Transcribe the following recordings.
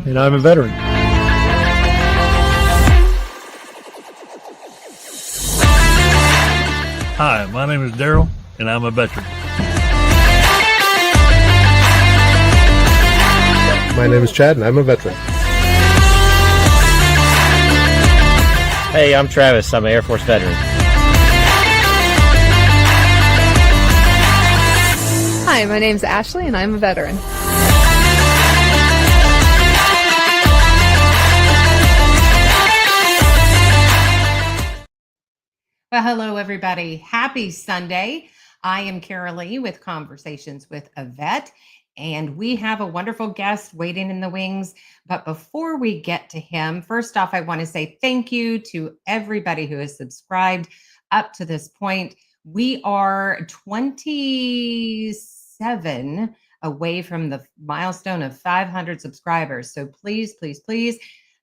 and I'm a veteran. Hi, my name is Daryl, and I'm a veteran. My name is Chad, and I'm a veteran. Hey, I'm Travis. I'm an Air Force veteran. Hi, my name's Ashley, and I'm a veteran. Well, hello, everybody. Happy Sunday. I am Carol Lee with Conversations with a Vet, and we have a wonderful guest waiting in the wings. But before we get to him, first off, I want to say thank you to everybody who has subscribed up to this point. We are 27 away from the milestone of 500 subscribers. So please, please, please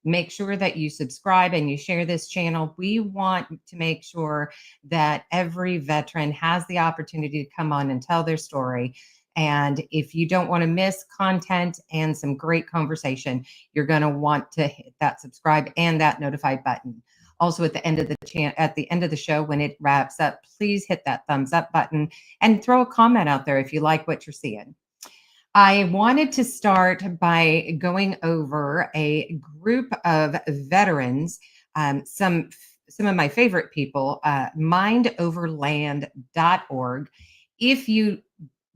make sure that you subscribe and you share this channel. We want to make sure that every veteran has the opportunity to come on and tell their story. And if you don't want to miss content and some great conversation, you're going to want to hit that subscribe and that notify button. Also, at the end of the show, when it wraps up, please hit that thumbs up button and throw a comment out there if you like what you're seeing. I wanted to start by going over a group of veterans, some of my favorite people, mindoverland.org. If you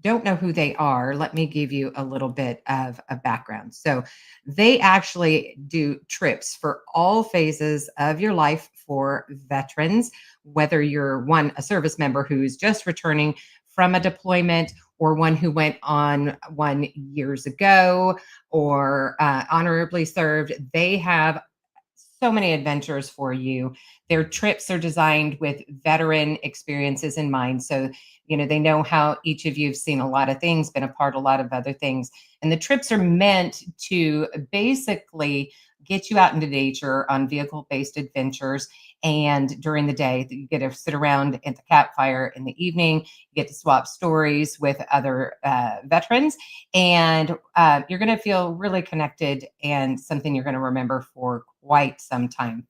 don't know who they are, let me give you a little bit of a background. So they actually do trips for all phases of your life for veterans, whether you're a service member who's just returning from a deployment, or one who went on one years ago, or honorably served. They have so many adventures for you. Their trips are designed with veteran experiences in mind. So, they know how each of you have seen a lot of things, been a part of a lot of other things. And the trips are meant to basically get you out into nature on vehicle-based adventures. And during the day, you get to sit around at the campfire. In the evening, you get to swap stories with other veterans. And you're going to feel really connected and something you're going to remember for quite some time.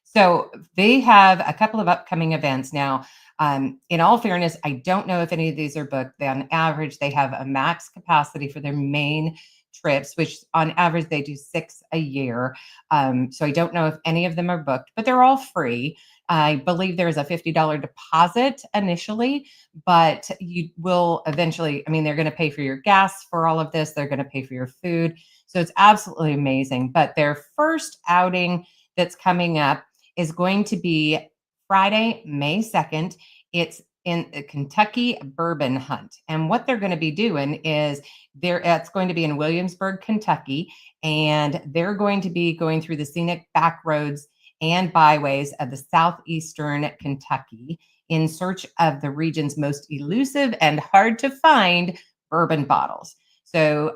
So they have a couple of upcoming events now. In all fairness, I don't know if any of these are booked. On average, they have a max capacity for their main trips, which on average they do 6 a year. So I don't know if any of them are booked, but they're all free. I believe there is a $50 deposit initially, but you will eventually, they're going to pay for your gas for all of this. They're going to pay for your food. So it's absolutely amazing. But their first outing that's coming up is going to be Friday, May 2nd. It's in the Kentucky Bourbon Hunt. And what they're going to be doing is it's going to be in Williamsburg, Kentucky, and they're going to be going through the scenic back roads and byways of the southeastern Kentucky in search of the region's most elusive and hard to find bourbon bottles. So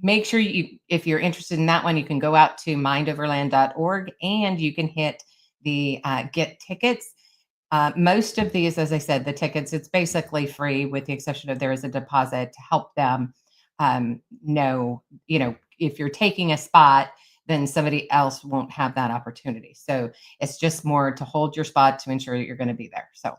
make sure if you're interested in that one, you can go out to mindoverland.org and you can hit the get tickets. Most of these, as I said, the tickets, it's basically free with the exception of there is a deposit to help them know, if you're taking a spot, then somebody else won't have that opportunity. So it's just more to hold your spot to ensure that you're going to be there. So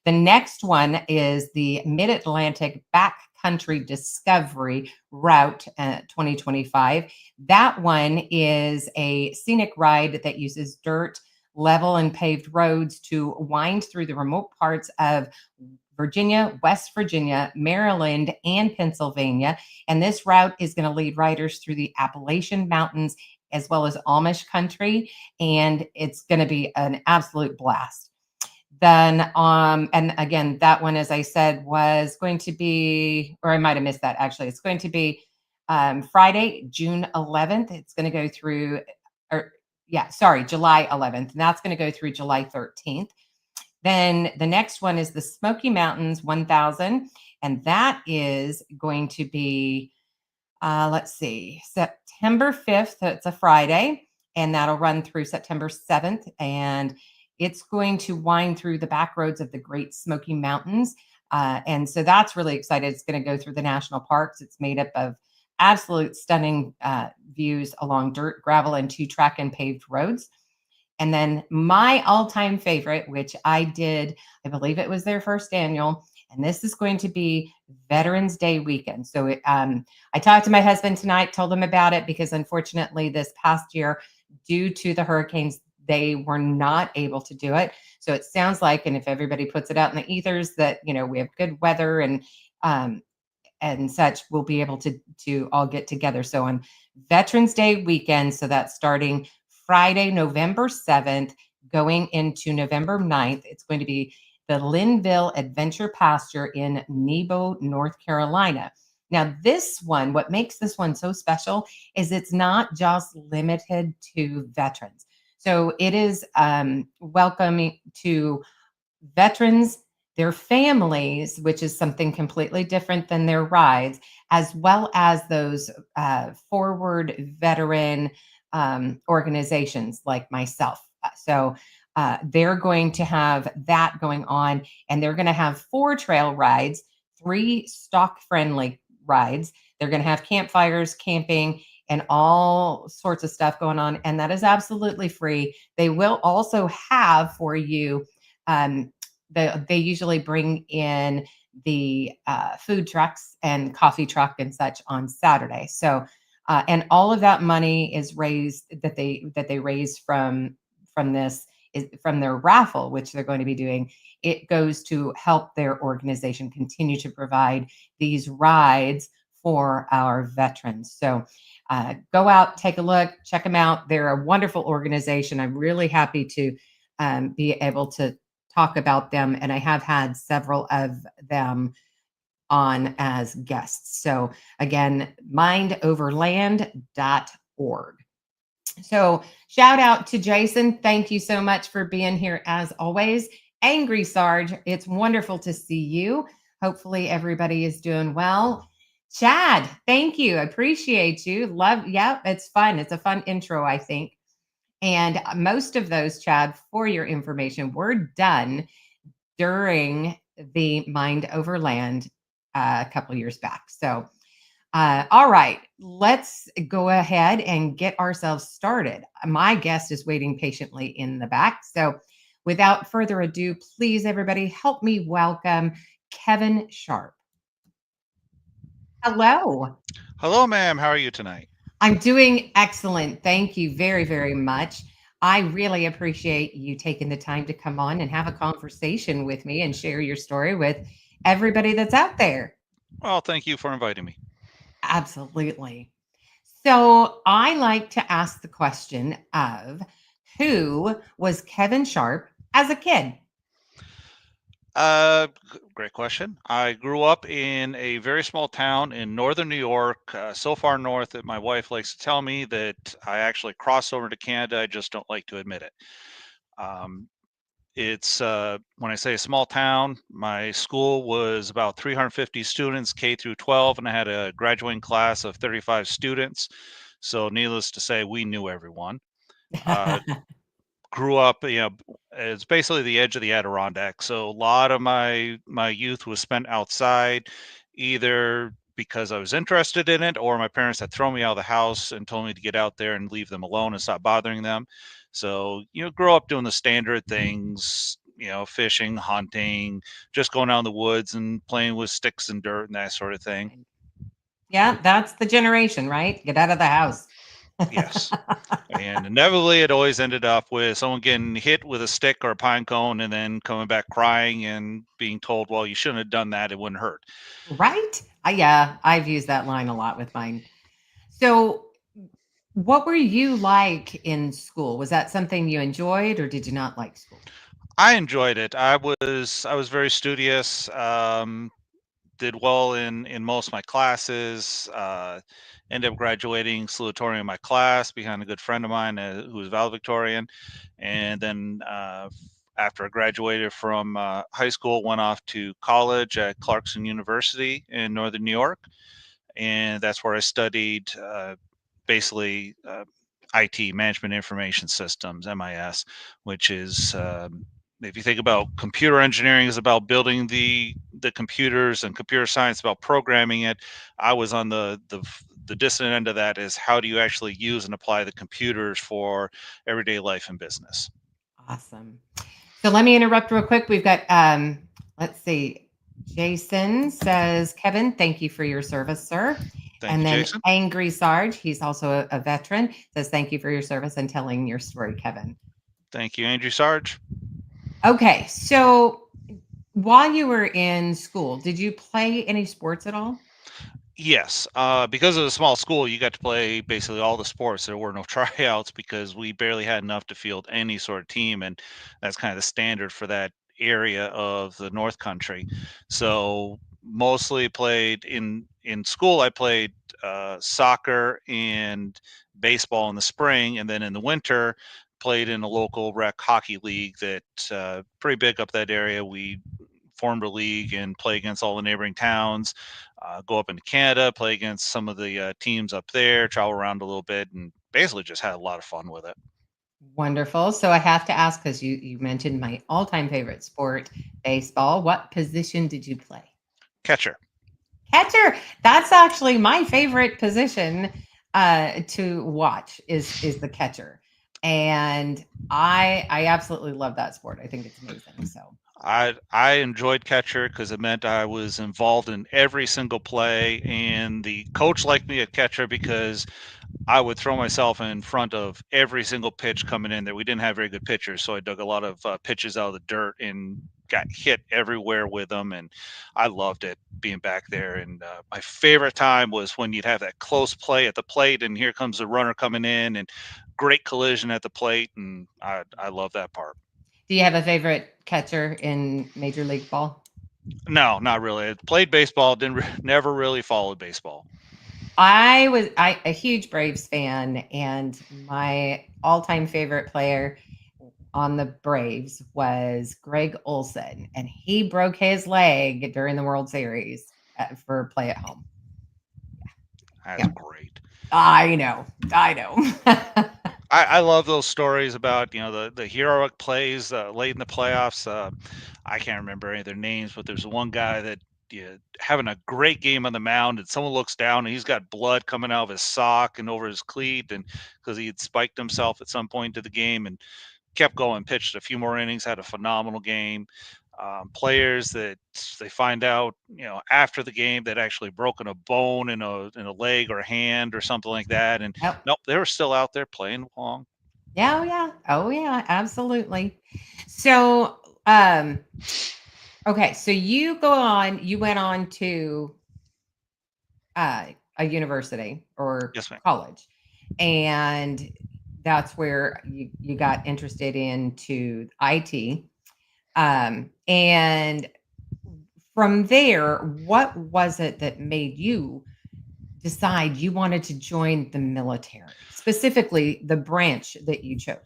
the next one is the Mid-Atlantic Backcountry Discovery Route 2025. That one is a scenic ride that uses dirt, level and paved roads to wind through the remote parts of Virginia, West Virginia, Maryland, and Pennsylvania. And this route is going to lead riders through the Appalachian Mountains as well as Amish country. And it's going to be an absolute blast. Then, and again, that one, as I said, was going to be, or I might have missed that actually. It's going to be Friday, June 11th. It's going to go through, July 11th. And that's going to go through July 13th. Then the next one is the Smoky Mountains 1000. And that is going to be, September 5th. So it's a Friday. And that'll run through September 7th. And it's going to wind through the back roads of the Great Smoky Mountains. And so that's really exciting. It's going to go through the national parks. It's made up of absolute stunning views along dirt, gravel, and 2-track and paved roads. And then my all-time favorite, which I did, I believe it was their first annual, and this is going to be Veterans Day weekend. So I talked to my husband tonight, told him about it because unfortunately this past year, due to the hurricanes, they were not able to do it. So it sounds like, and if everybody puts it out in the ethers, that we have good weather and such, we'll be able to all get together. So on Veterans Day weekend, so that's starting Friday, November 7th, going into November 9th, it's going to be the Linville Adventure Pasture in Nebo, North Carolina. Now, this one, what makes this one so special is it's not just limited to veterans. So it is welcoming to veterans, their families, which is something completely different than their rides, as well as those forward veteran organizations like myself. So they're going to have that going on, and they're going to have 4 trail rides, 3 stock-friendly rides. They're going to have campfires, camping, and all sorts of stuff going on, and that is absolutely free. They will also have for you, they usually bring in the food trucks and coffee truck and such on Saturday. So, and all of that money is raised that they raise from this is from their raffle, which they're going to be doing. It goes to help their organization continue to provide these rides for our veterans. So go out, take a look, check them out. They're a wonderful organization. I'm really happy to be able to talk about them. And I have had several of them on as guests. So again, mindoverland.org. So shout out to Jason. Thank you so much for being here as always. Angry Sarge, it's wonderful to see you. Hopefully everybody is doing well. Chad, thank you. I appreciate you. Love, yeah, it's fun. It's a fun intro, I think. And most of those, Chad, for your information, were done during the Mind Over Land a couple years back. So, all right, let's go ahead and get ourselves started. My guest is waiting patiently in the back. So without further ado, please, everybody, help me welcome Kevin Sharp. Hello. Hello, ma'am. How are you tonight? I'm doing excellent. Thank you very, very much. I really appreciate you taking the time to come on and have a conversation with me and share your story with everybody that's out there. Well, thank you for inviting me. Absolutely. So I like to ask the question of who was Kevin Sharp as a kid? Great question. I grew up in a very small town in northern New York, so far north that my wife likes to tell me that I actually crossed over to Canada. I just don't like to admit it. It's when I say a small town, my school was about 350 students, K through 12, and I had a graduating class of 35 students. So needless to say, we knew everyone. Grew up, it's basically the edge of the Adirondack. So a lot of my youth was spent outside, either because I was interested in it or my parents had thrown me out of the house and told me to get out there and leave them alone and stop bothering them. So, grow up doing the standard things, fishing, hunting, just going out in the woods and playing with sticks and dirt and that sort of thing. Yeah, that's the generation, right? Get out of the house. Yes. And inevitably, it always ended up with someone getting hit with a stick or a pine cone and then coming back crying and being told, well, you shouldn't have done that. It wouldn't hurt. Right? Yeah, I've used that line a lot with mine. So what were you like in school? Was that something you enjoyed or did you not like school? I enjoyed it. I was very studious. Did well in most of my classes. Ended up graduating salutatorian in my class behind a good friend of mine who was valedictorian. And then after I graduated from high school, went off to college at Clarkson University in Northern New York. And that's where I studied basically IT, Management Information Systems, MIS, which is if you think about computer engineering is about building the computers and computer science about programming it. I was on the the distant end of that is how do you actually use and apply the computers for everyday life and business. Awesome. So let me interrupt real quick. We've got, let's see, Jason says, Kevin, thank you for your service, sir. Thank And you, then Jason. Angry Sarge, he's also a veteran, says, thank you for your service and telling your story, Kevin. Thank you, Andrew Sarge. Okay. So while you were in school, did you play any sports at all? Yes, because of the small school, you got to play basically all the sports. There were no tryouts because we barely had enough to field any sort of team, and that's kind of the standard for that area of the North Country. So mostly played in school. I played soccer and baseball in the spring, and then in the winter played in a local rec hockey league that pretty big up that area. We formed a league and play against all the neighboring towns, go up into Canada, play against some of the teams up there, travel around a little bit, and basically just had a lot of fun with it. Wonderful. So I have to ask, because you mentioned my all-time favorite sport, baseball. What position did you play? Catcher. Catcher. That's actually my favorite position to watch is the catcher. And I absolutely love that sport. I think it's amazing. So I enjoyed catcher because it meant I was involved in every single play, and the coach liked me at catcher because I would throw myself in front of every single pitch coming in there. We didn't have very good pitchers, so I dug a lot of pitches out of the dirt and got hit everywhere with them, and I loved it being back there. And my favorite time was when you'd have that close play at the plate, and here comes the runner coming in, and great collision at the plate, and I love that part. do you have a favorite catcher in Major League Ball? No, not really. I played baseball, never really followed baseball. I was a huge Braves fan, and my all-time favorite player on the Braves was Greg Olson, and he broke his leg during the World Series for play at home. That's great. I know. I love those stories about the heroic plays late in the playoffs. I can't remember any of their names, but there's one guy that having a great game on the mound, and someone looks down and he's got blood coming out of his sock and over his cleat, and because he had spiked himself at some point to the game, and kept going, pitched a few more innings, had a phenomenal game. Players that they find out, after the game that actually broken a bone in a leg or a hand or something like that, and Yep. nope, they were still out there playing along. Yeah, oh yeah, absolutely. So, okay, so you went on to a university or Yes, ma'am. college, and that's where you got interested into IT. And from there, what was it that made you decide you wanted to join the military, specifically the branch that you chose?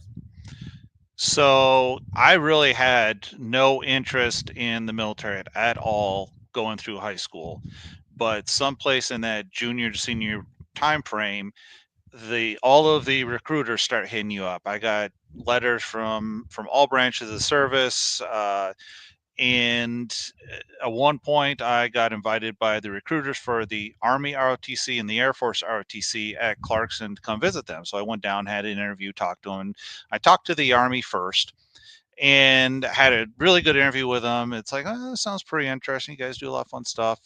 So I really had no interest in the military at all going through high school, but someplace in that junior to senior time frame, all of the recruiters start hitting you up. I got letters from all branches of the service, and at one point I got invited by the recruiters for the Army ROTC and the Air Force ROTC at Clarkson to come visit them. So I went down, had an interview, talked to them. I talked to the Army first and had a really good interview with them. It's like, oh, this sounds pretty interesting. You guys do a lot of fun stuff.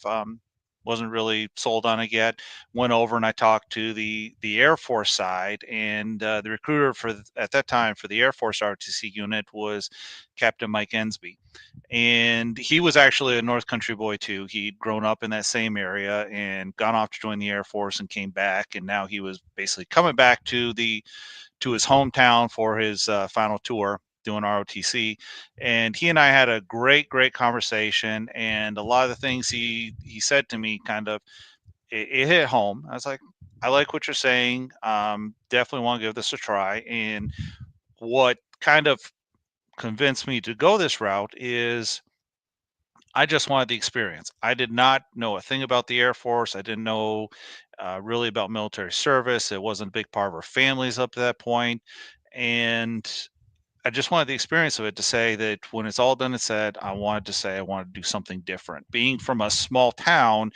Wasn't really sold on it yet. Went over and I talked to the Air Force side, and the recruiter at that time for the Air Force ROTC unit was Captain Mike Ensby, and he was actually a North Country boy too. He'd grown up in that same area and gone off to join the Air Force and came back, and now he was basically coming back to his hometown for his final tour doing ROTC. And he and I had a great conversation, and a lot of the things he said to me kind of it hit home. I was like, I like what you're saying. Definitely want to give this a try. And what kind of convinced me to go this route is I just wanted the experience. I did not know a thing about the Air Force. I didn't know really about military service. It wasn't a big part of our families up to that point. And I just wanted the experience of it to say that when it's all done and said, I wanted to do something different. Being from a small town,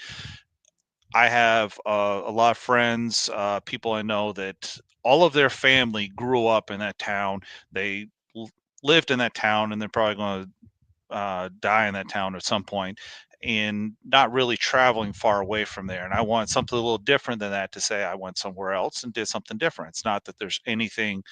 I have a lot of friends, people I know that all of their family grew up in that town. They lived in that town, and they're probably going to die in that town at some point, and not really traveling far away from there. And I want something a little different than that, to say I went somewhere else and did something different. It's not that there's anything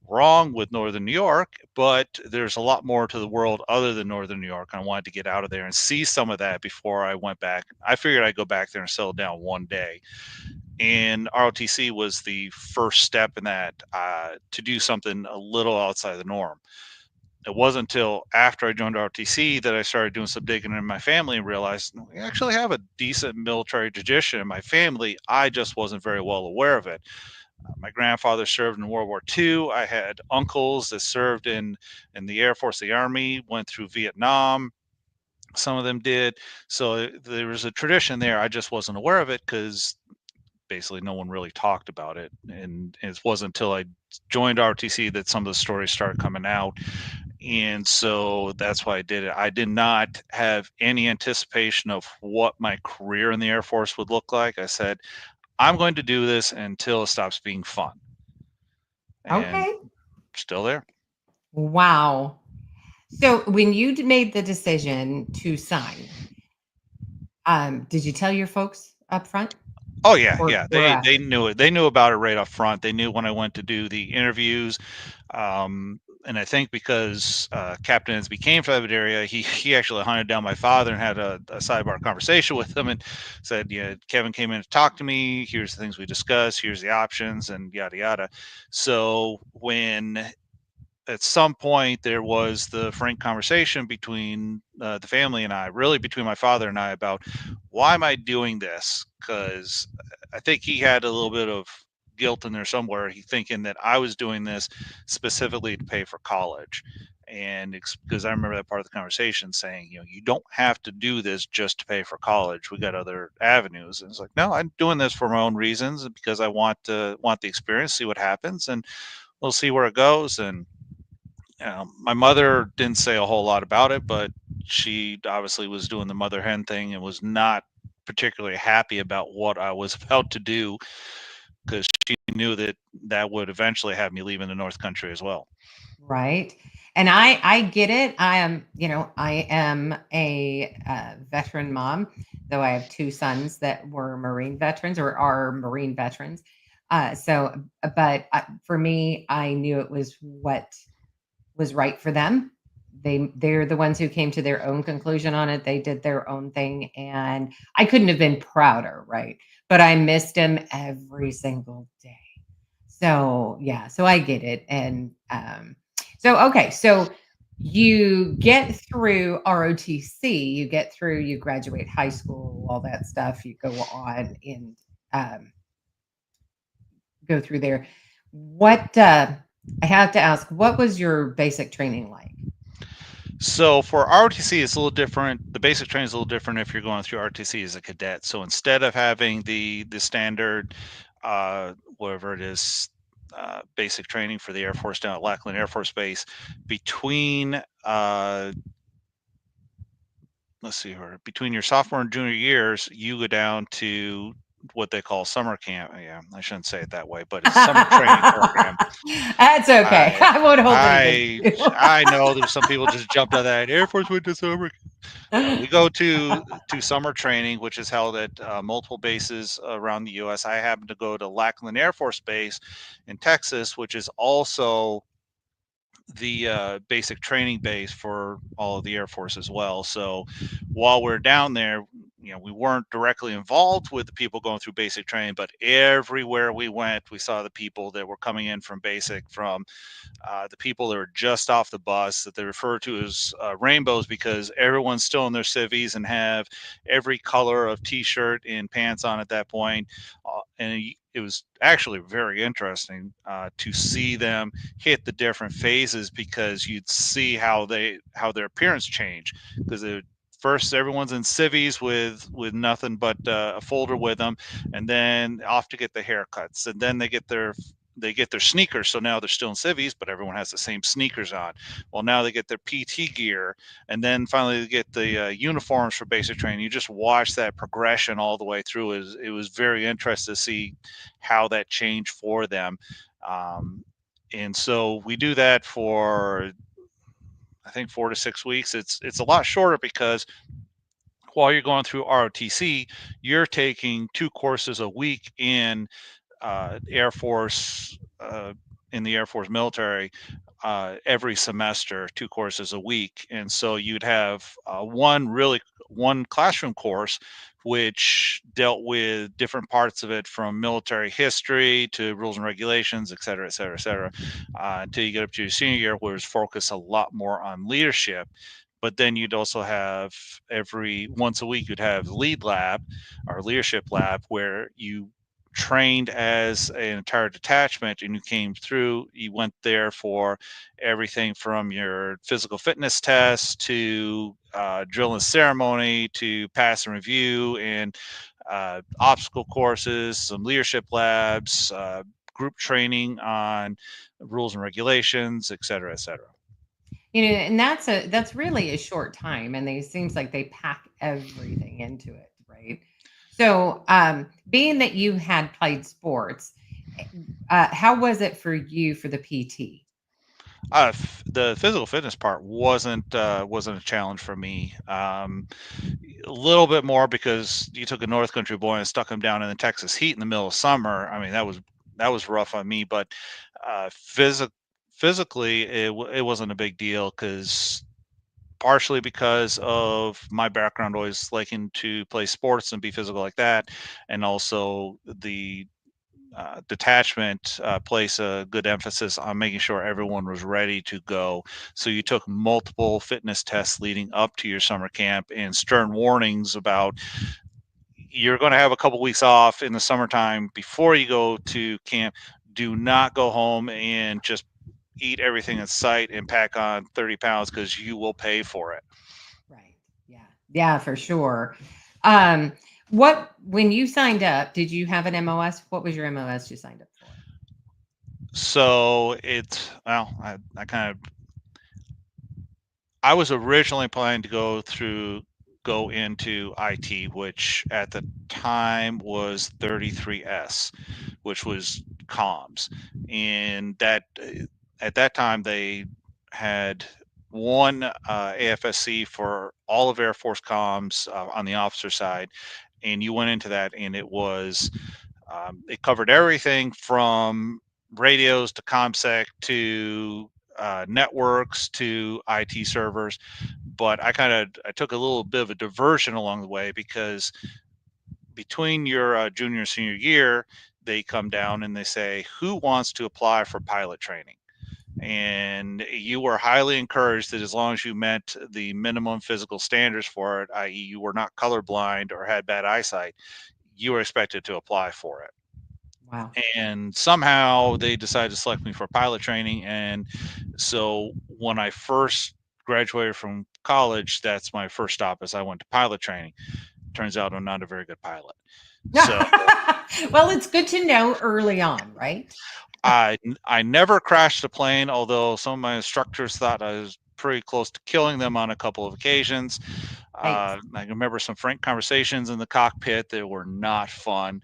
wrong with Northern New York, but there's a lot more to the world other than Northern New York. I wanted to get out of there and see some of that before I went back. I figured I'd go back there and settle down one day. And ROTC was the first step in that, to do something a little outside the norm. It wasn't until after I joined ROTC that I started doing some digging in my family and realized we actually have a decent military tradition in my family. I just wasn't very well aware of it. My grandfather served in World War II. I had uncles that served in the Air Force, the Army, went through Vietnam. Some of them did. So there was a tradition there. I just wasn't aware of it because basically no one really talked about it. And it wasn't until I joined ROTC that some of the stories started coming out. And so that's why I did it. I did not have any anticipation of what my career in the Air Force would look like. I said, I'm going to do this until it stops being fun. And Okay. still there. Wow. So when you made the decision to sign, did you tell your folks up front? Oh yeah, Or yeah. or They after? knew it. They knew about it right up front. They knew when I went to do the interviews. And I think because Captain Ensby came from that area, he actually hunted down my father and had a sidebar conversation with him and said, "Yeah, Kevin came in to talk to me. Here's the things we discussed. Here's the options, and yada yada." So when at some point there was the frank conversation between the family and I, really between my father and I, about why am I doing this? Because I think he had a little bit of guilt in there somewhere. He thinking that I was doing this specifically to pay for college. And because I remember that part of the conversation saying, you don't have to do this just to pay for college. We got other avenues. And it's like, no, I'm doing this for my own reasons because I want the experience, see what happens, and we'll see where it goes. And my mother didn't say a whole lot about it, but she obviously was doing the mother hen thing and was not particularly happy about what I was about to do, because she knew that that would eventually have me leaving the North Country as well. Right. And I get it. I am a veteran mom, though I have two sons that were Marine veterans or are Marine veterans. But for me, I knew it was what was right for them. They're the ones who came to their own conclusion on it. They did their own thing, and I couldn't have been prouder, right? But I missed them every single day. So yeah, so I get it. And okay, so you get through ROTC, you graduate high school, all that stuff. You go on and um, go through there. What I have to ask, what was your basic training like? So for ROTC, it's a little different. The basic training is a little different if you're going through ROTC as a cadet. So instead of having the standard, whatever it is, basic training for the Air Force down at Lackland Air Force Base, between let's see here, between your sophomore and junior years, you go down to what they call summer camp. Yeah, I shouldn't say it that way, but it's summer training program. That's okay. I won't hold I anything. I know there's some people just jumped on that. Air Force went to summer. We go to summer training, which is held at multiple bases around the U.S. I happen to go to Lackland Air Force Base in Texas, which is also the basic training base for all of the Air Force as well. So while we're down there, we weren't directly involved with the people going through basic training, but everywhere we went, we saw the people that were coming in from basic, from the people that were just off the bus, that they refer to as rainbows, because everyone's still in their civvies and have every color of t-shirt and pants on at that point. And it was actually very interesting to see them hit the different phases, because you'd see how their appearance change, because first everyone's in civvies with nothing but a folder with them, and then off to get the haircuts, and then they get their they get their sneakers. So now they're still in civvies, but everyone has the same sneakers on. Well, now they get their PT gear, and then finally they get the uniforms for basic training. You just watch that progression all the way through. It was very interesting to see how that changed for them. And so we do that for, I think, 4 to 6 weeks. It's a lot shorter because while you're going through ROTC, you're taking 2 courses a week in Air Force, in the Air Force military, every semester, 2 courses a week. And so you'd have one classroom course which dealt with different parts of it, from military history to rules and regulations, et cetera, et cetera, et cetera, until you get up to your senior year, where it's focused a lot more on leadership. But then you'd also have, every once a week, you'd have lead lab or leadership lab, where you trained as an entire detachment, and you came through, you went there for everything from your physical fitness test to drill and ceremony to pass and review, and obstacle courses, some leadership labs, group training on rules and regulations, et cetera, et cetera. And that's really a short time, and it seems like they pack everything into it, right? So, being that you had played sports, how was it for you for the PT? The physical fitness part wasn't a challenge for me. A little bit more because you took a North Country boy and stuck him down in the Texas heat in the middle of summer. I mean, that was rough on me. But uh, physi- physically, it wasn't a big deal, because partially because of my background, always liking to play sports and be physical like that, and also the detachment placed a good emphasis on making sure everyone was ready to go. So you took multiple fitness tests leading up to your summer camp, and stern warnings about, you're going to have a couple weeks off in the summertime before you go to camp. Do not go home and just eat everything in sight and pack on 30 pounds, because you will pay for it. Right. Yeah. Yeah, for sure. Um, what when you signed up, did you have an MOS? What was your MOS you signed up for? So I was originally planning to go into IT, which at the time was 33S, which was comms. And that at that time they had one AFSC for all of Air Force comms on the officer side, and you went into that, and it covered everything from radios to ComSec to networks to IT servers. But I took a little bit of a diversion along the way, because between your junior and senior year, they come down and they say, who wants to apply for pilot training? And you were highly encouraged that as long as you met the minimum physical standards for it, i.e., you were not colorblind or had bad eyesight, you were expected to apply for it. Wow. And somehow they decided to select me for pilot training. And so when I first graduated from college, that's my first stop, as I went to pilot training. Turns out I'm not a very good pilot. So Well, it's good to know early on, right? I never crashed a plane, although some of my instructors thought I was pretty close to killing them on a couple of occasions. Right. I remember some frank conversations in the cockpit that were not fun.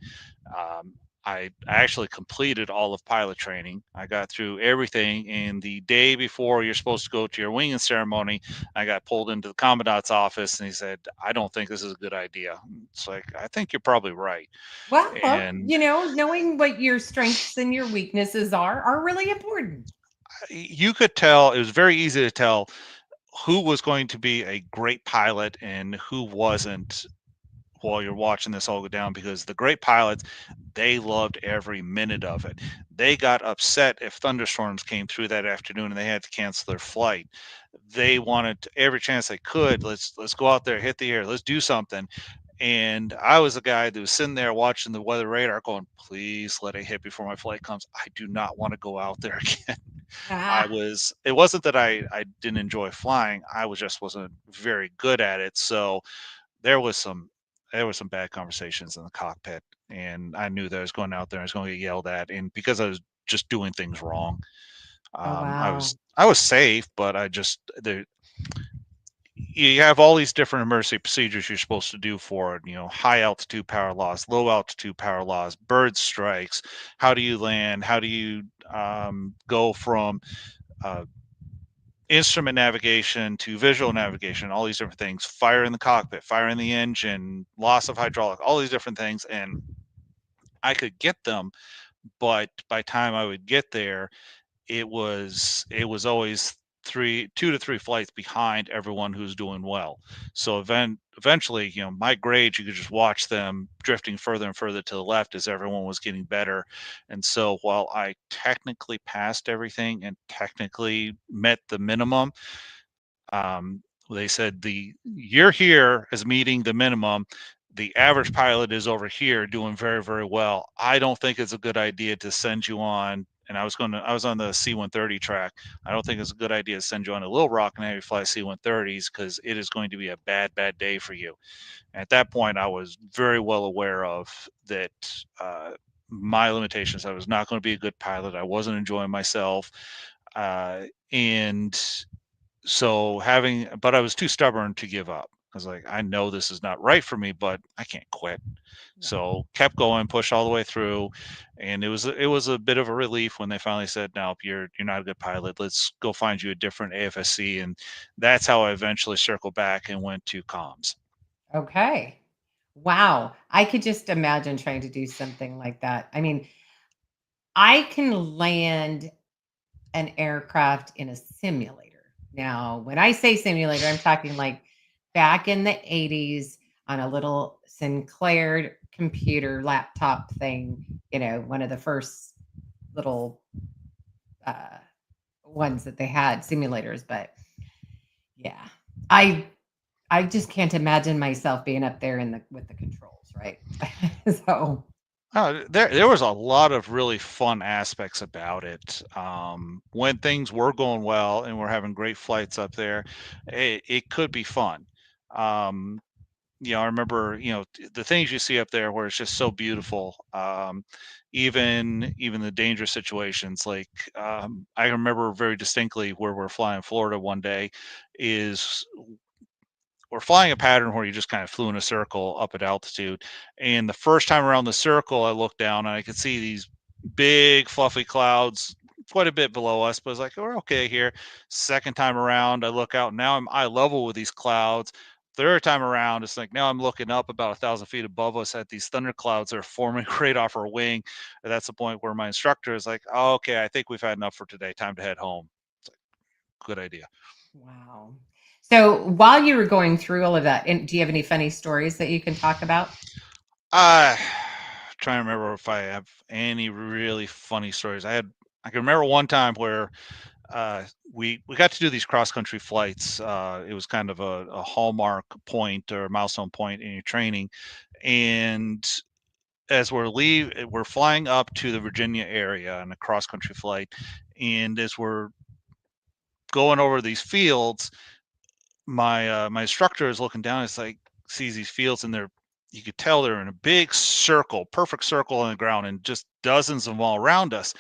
Um, I actually completed all of pilot training. I got through everything, and the day before you're supposed to go to your winging ceremony, I got pulled into the commandant's office, and he said, "I don't think this is a good idea." It's like, I think you're probably right. Well, And knowing what your strengths and your weaknesses are really important. you could tell, it was very easy to tell who was going to be a great pilot and who wasn't, while you're watching this all go down, because the great pilots, they loved every minute of it. They got upset if thunderstorms came through that afternoon and they had to cancel their flight. They wanted every chance they could, let's go out there, hit the air, let's do something. And I was the guy that was sitting there watching the weather radar going, please let it hit before my flight comes. I do not want to go out there again. Ah, It wasn't that I didn't enjoy flying. I wasn't very good at it. So there was some there was some bad conversations in the cockpit, and I knew that I was going out there, I was going to get yelled at. And because I was just doing things wrong. Oh, wow. I was safe, but you have all these different emergency procedures you're supposed to do for it. High altitude power loss, low altitude power loss, bird strikes. How do you land? How do you go from uh, instrument navigation to visual navigation? All these different things. Fire in the cockpit, fire in the engine, loss of hydraulic, all these different things. And I could get them, but by the time I would get there, it was always 2 to 3 flights behind everyone who's doing well. So eventually, my grades, you could just watch them drifting further and further to the left as everyone was getting better. And so while I technically passed everything and technically met the minimum, they said you're here as meeting the minimum. The average pilot is over here doing very, very well. I don't think it's a good idea to send you on. And I was on the C-130 track. I don't think it's a good idea to send you on a Little Rock and have you fly C-130s, because it is going to be a bad, bad day for you. And at that point, I was very well aware of that, my limitations. I was not going to be a good pilot. I wasn't enjoying myself. And so but I was too stubborn to give up. I was like, I know this is not right for me, but I can't quit. So kept going, pushed all the way through, and it was a bit of a relief when they finally said, "No, you're not a good pilot. Let's go find you a different AFSC." And that's how I eventually circled back and went to comms. Okay. Wow. I could just imagine trying to do something like that. I mean, I can land an aircraft in a simulator. Now, when I say simulator, I'm talking like back in the 80s on a little Sinclair computer laptop thing, one of the first little ones that they had, simulators. But yeah, I just can't imagine myself being up there with the controls, right? So There was a lot of really fun aspects about it. When things were going well and we're having great flights up there, it could be fun. Um, I remember, the things you see up there where it's just so beautiful. Even the dangerous situations, like, I remember very distinctly where we're flying Florida one day, is we're flying a pattern where you just kind of flew in a circle up at altitude. And the first time around the circle, I looked down and I could see these big fluffy clouds quite a bit below us, but I was like, we're okay here. Second time around, I look out, and now I'm eye level with these clouds. Third time around, it's like now I'm looking up about 1,000 feet above us at these thunder clouds that are forming right off our wing. And that's the point where my instructor is like, oh, okay, I think we've had enough for today. Time to head home. It's like, good idea. wow. So while you were going through all of that, do you have any funny stories that you can talk about? Trying to remember if I have any really funny stories. I can remember one time where we got to do these cross country flights. It was kind of a hallmark point or a milestone point in your training. And as we're flying up to the Virginia area on a cross country flight, and as we're going over these fields, my instructor is looking down. It's like, sees these fields, and you could tell they're in a big circle, perfect circle on the ground, and just dozens of them all around us.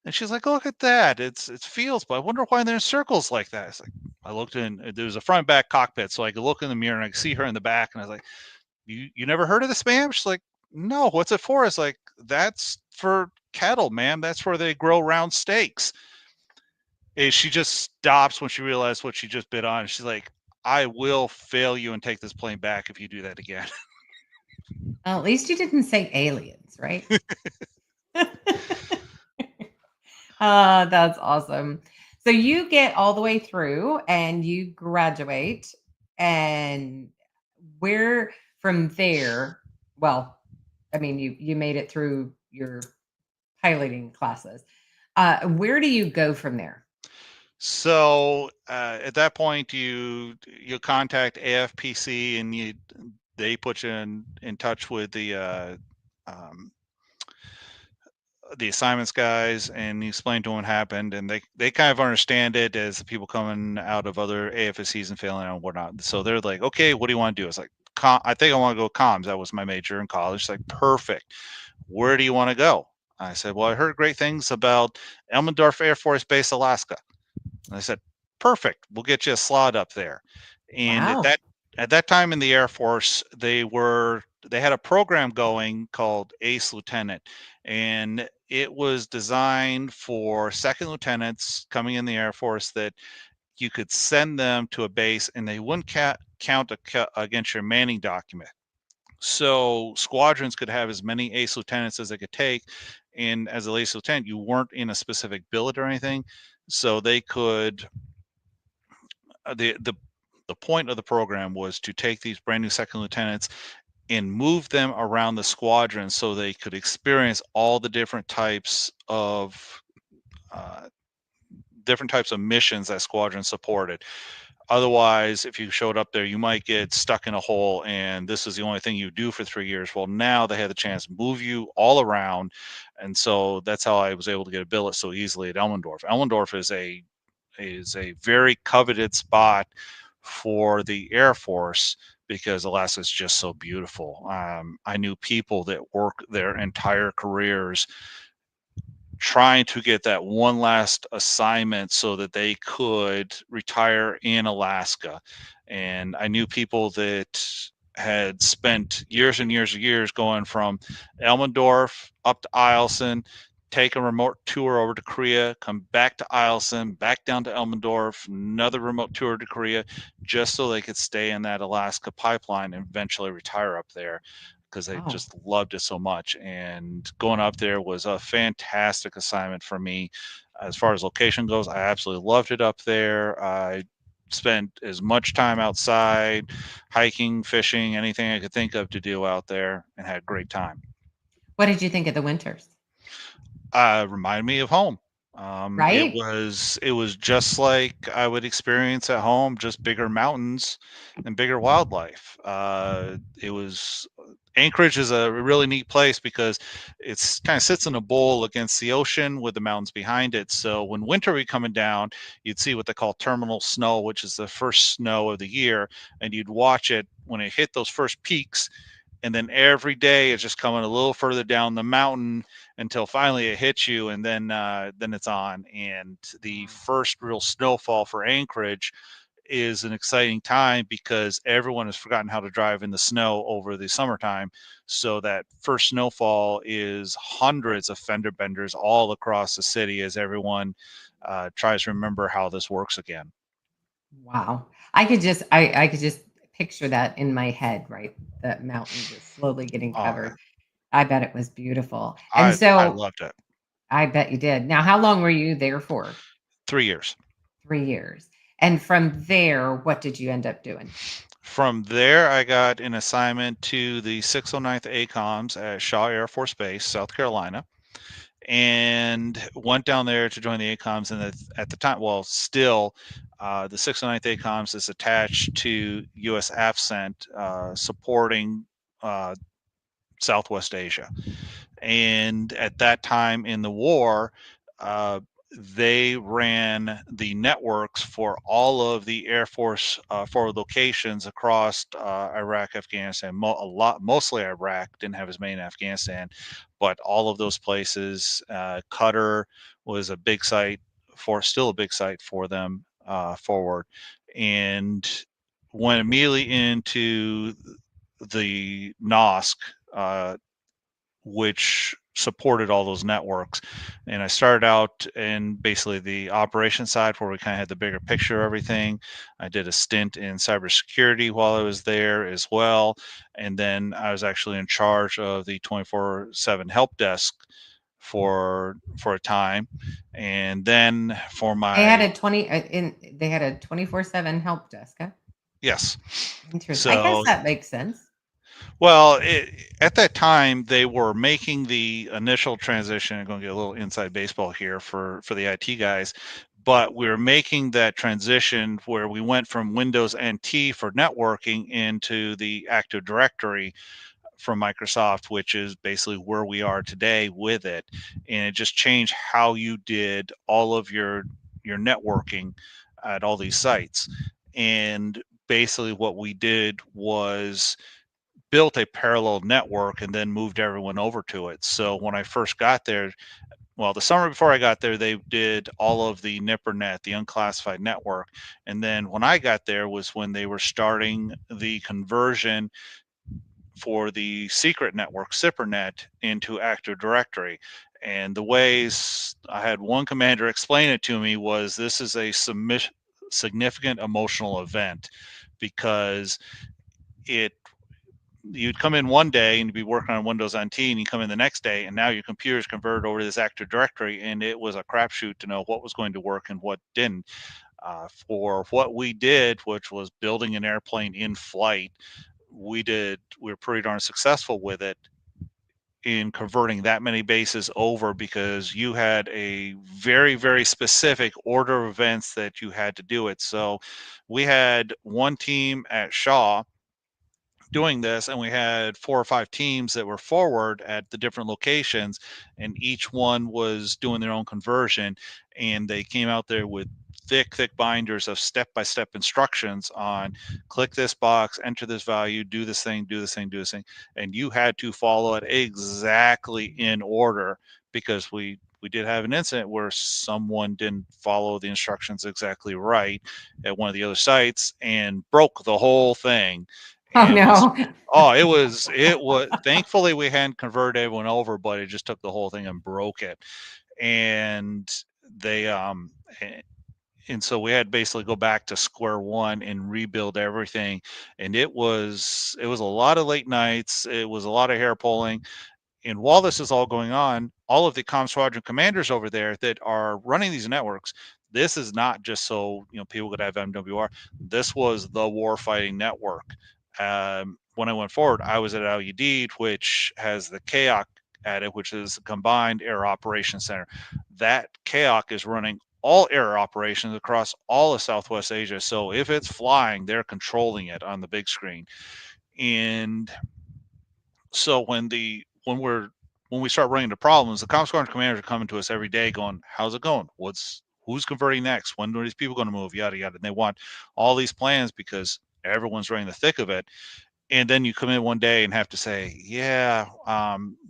And she's like, look at that. It's fields, but I wonder why they're in circles like that. It's like, I looked in, there was a front and back cockpit, so I could look in the mirror and I could see her in the back. And I was like, you never heard of this, ma'am? She's like, no, what's it for? It's like, that's for cattle, ma'am. That's where they grow round steaks. And she just stops when she realized what she just bit on. She's like, I will fail you and take this plane back if you do that again. Well, at least you didn't say aliens, right? That's awesome. So you get all the way through and you graduate, and where from there, well, I mean, you made it through your piloting classes. Where do you go from there? So at that point, you contact AFPC, and they put you in touch with the assignments guys, and you explain to them what happened, and they kind of understand it as the people coming out of other AFSCs and failing and whatnot. So they're like, okay, what do you want to do? It's like, I think I want to go comms. That was my major in college. It's like, perfect. Where do you want to go? I said, well, I heard great things about Elmendorf Air Force Base, Alaska. And I said, perfect. We'll get you a slot up there. And Wow. at that time in the Air Force, they had a program going called Ace Lieutenant, and it was designed for second lieutenants coming in the Air Force that you could send them to a base and they wouldn't count against your manning document. So squadrons could have as many ace lieutenants as they could take, and as a ace lieutenant, you weren't in a specific billet or anything, so they could. The point of the program was to take these brand new second lieutenants and move them around the squadron so they could experience all the uh, different types of missions that squadron supported. Otherwise, if you showed up there, you might get stuck in a hole and this is the only thing you do for 3 years. Well, now they had the chance to move you all around. And so that's how I was able to get a billet so easily at Elmendorf. Elmendorf is a very coveted spot for the Air Force because Alaska is just so beautiful. I knew people that work their entire careers trying to get that one last assignment so that they could retire in Alaska. And I knew people that had spent years and years and years going from Elmendorf up to Eielson, take a remote tour over to Korea, come back to Eielson, back down to Elmendorf, another remote tour to Korea, just so they could stay in that Alaska pipeline and eventually retire up there because they Wow. just loved it so much. And going up there was a fantastic assignment for me. As far as location goes, I absolutely loved it up there. I spent as much time outside, hiking, fishing, anything I could think of to do out there, and had a great time. What did you think of the winters? Reminded me of home. Right? It was just like I would experience at home, just bigger mountains and bigger wildlife. It was Anchorage is a really neat place because it's kind of sits in a bowl against the ocean with the mountains behind it. So when winter would be coming down, you'd see what they call terminal snow, which is the first snow of the year, and you'd watch it when it hit those first peaks. And then every day it's just coming a little further down the mountain until finally it hits you, and then it's on. And the first real snowfall for Anchorage is an exciting time because everyone has forgotten how to drive in the snow over the summertime. So that first snowfall is hundreds of fender benders all across the city as everyone tries to remember how this works again. Wow. I could just picture that in my head, right? The mountain just slowly getting Oh, yeah. covered. I bet it was beautiful. And I so loved it. I bet you did. Now, how long were you there for? 3 years. 3 years. And from there, what did you end up doing? From there, I got an assignment to the 609th ACOMS at Shaw Air Force Base, South Carolina, and went down there to join the ACOMS. And at the time, well, still, the 609th ACOMS is attached to U.S. AFCENT, supporting uh, Southwest Asia. And at that time in the war, uh, they ran the networks for all of the Air Force forward locations across Iraq, Afghanistan. Mostly Iraq, didn't have as many in Afghanistan, but all of those places. Qatar was a big site still a big site for them forward, and went immediately into the NOSC, which supported all those networks. And I started out in basically the operation side where we kind of had the bigger picture of everything. I did a stint in cybersecurity while I was there as well. And then I was actually in charge of the 24/7 help desk for a time. And then for They had my a 20 in they had a 24/7 help desk, huh? yes. Interesting. I guess So that makes sense. well, at that time, they were making the initial transition. I'm going to get a little inside baseball here for the IT guys, but we were making that transition where we went from Windows NT for networking into the Active Directory from Microsoft, which is basically where we are today with it. And it just changed how you did all of your networking at all these sites. And basically, what we did was built a parallel network and then moved everyone over to it. So when I first got there, well, the summer before I got there, they did all of the NIPRNet, the unclassified network. And then when I got there was when they were starting the conversion for the secret network, SIPRNet, into Active Directory. And the ways I had one commander explain it to me was this is a significant emotional event, because it you'd come in one day and you'd be working on Windows NT, and you come in the next day and now your computer's converted over to this Active Directory, and it was a crapshoot to know what was going to work and what didn't. For what we did, which was building an airplane in flight, we were pretty darn successful with it in converting that many bases over, because you had a very, very specific order of events that you had to do it. So we had one team at Shaw doing this, and we had 4 or 5 teams that were forward at the different locations, and each one was doing their own conversion, and they came out there with thick binders of step-by-step instructions on click this box, enter this value, do this thing, do this thing, do this thing, and you had to follow it exactly in order, because we did have an incident where someone didn't follow the instructions exactly right at one of the other sites and broke the whole thing. Oh And no. it was thankfully we hadn't converted everyone over, but it just took the whole thing and broke it. And they and so we had to basically go back to square one and rebuild everything. And it was a lot of late nights, it was a lot of hair pulling. And while this is all going on, all of the comm squadron commanders over there that are running these networks, this is not just so people could have MWR. This was the warfighting network. When I went forward, I was at LUD, which has the CAOC at it, which is the Combined Air Operations Center. That CAOC is running all air operations across all of Southwest Asia. So if it's flying, they're controlling it on the big screen. And so when we start running into problems, the comm squadron commanders are coming to us every day going, how's it going? Who's converting next? When are these people going to move? Yada, yada. And they want all these plans because everyone's running the thick of it. And then you come in one day and have to say, yeah,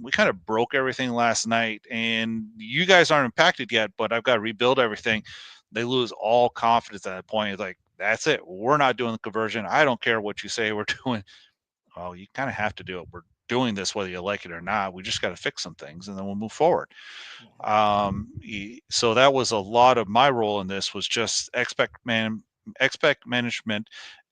we kind of broke everything last night and you guys aren't impacted yet, but I've got to rebuild everything. They lose all confidence at that point. It's like, that's it. We're not doing the conversion. I don't care what you say we're doing. Well, you kind of have to do it. We're doing this whether you like it or not. We just got to fix some things and then we'll move forward. So that was a lot of my role in this, was just expect management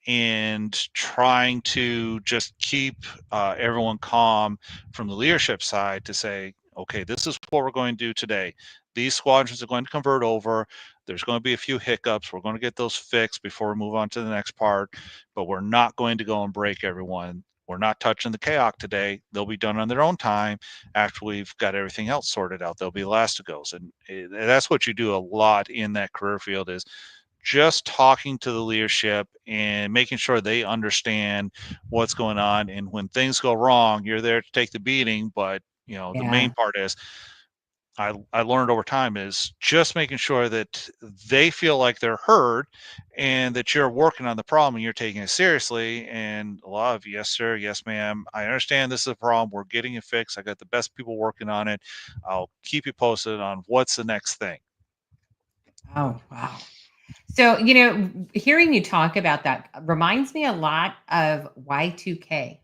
and trying to just keep everyone calm from the leadership side to say, okay, this is what we're going to do today. These squadrons are going to convert over. There's going to be a few hiccups. We're going to get those fixed before we move on to the next part, but we're not going to go and break everyone. We're not touching the CAOC today. They'll be done on their own time after we've got everything else sorted out. They'll be elastigos. And that's what you do a lot in that career field, is just talking to the leadership and making sure they understand what's going on. And when things go wrong, you're there to take the beating. But, the main part is, I learned over time, is just making sure that they feel like they're heard and that you're working on the problem and you're taking it seriously. And a lot of, yes, sir, yes, ma'am, I understand this is a problem. We're getting it fixed. I got the best people working on it. I'll keep you posted on what's the next thing. Oh, wow. So, hearing you talk about that reminds me a lot of Y2K.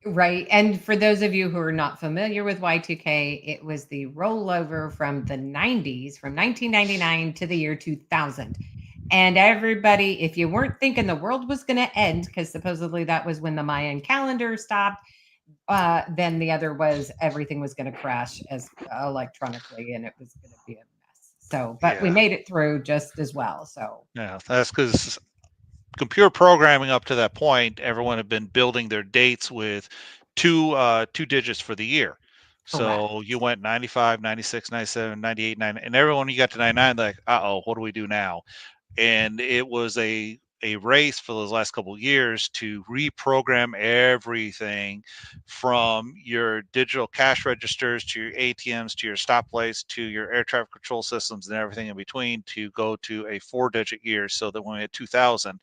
Right. And for those of you who are not familiar with Y2K, it was the rollover from the 90s, from 1999 to the year 2000. And everybody, if you weren't thinking the world was going to end, because supposedly that was when the Mayan calendar stopped, then the other was everything was going to crash as electronically, and it was going to be a mess. So, but we made it through just as well. So, yeah, that's because computer programming up to that point, everyone had been building their dates with two digits for the year. So you went 95, 96, 97, 98, 9, and everyone you got to 99, like, uh-oh, what do we do now? And it was a race for those last couple of years to reprogram everything from your digital cash registers to your ATMs to your stoplights to your air traffic control systems and everything in between to go to a 4-digit year, so that when we had 2000,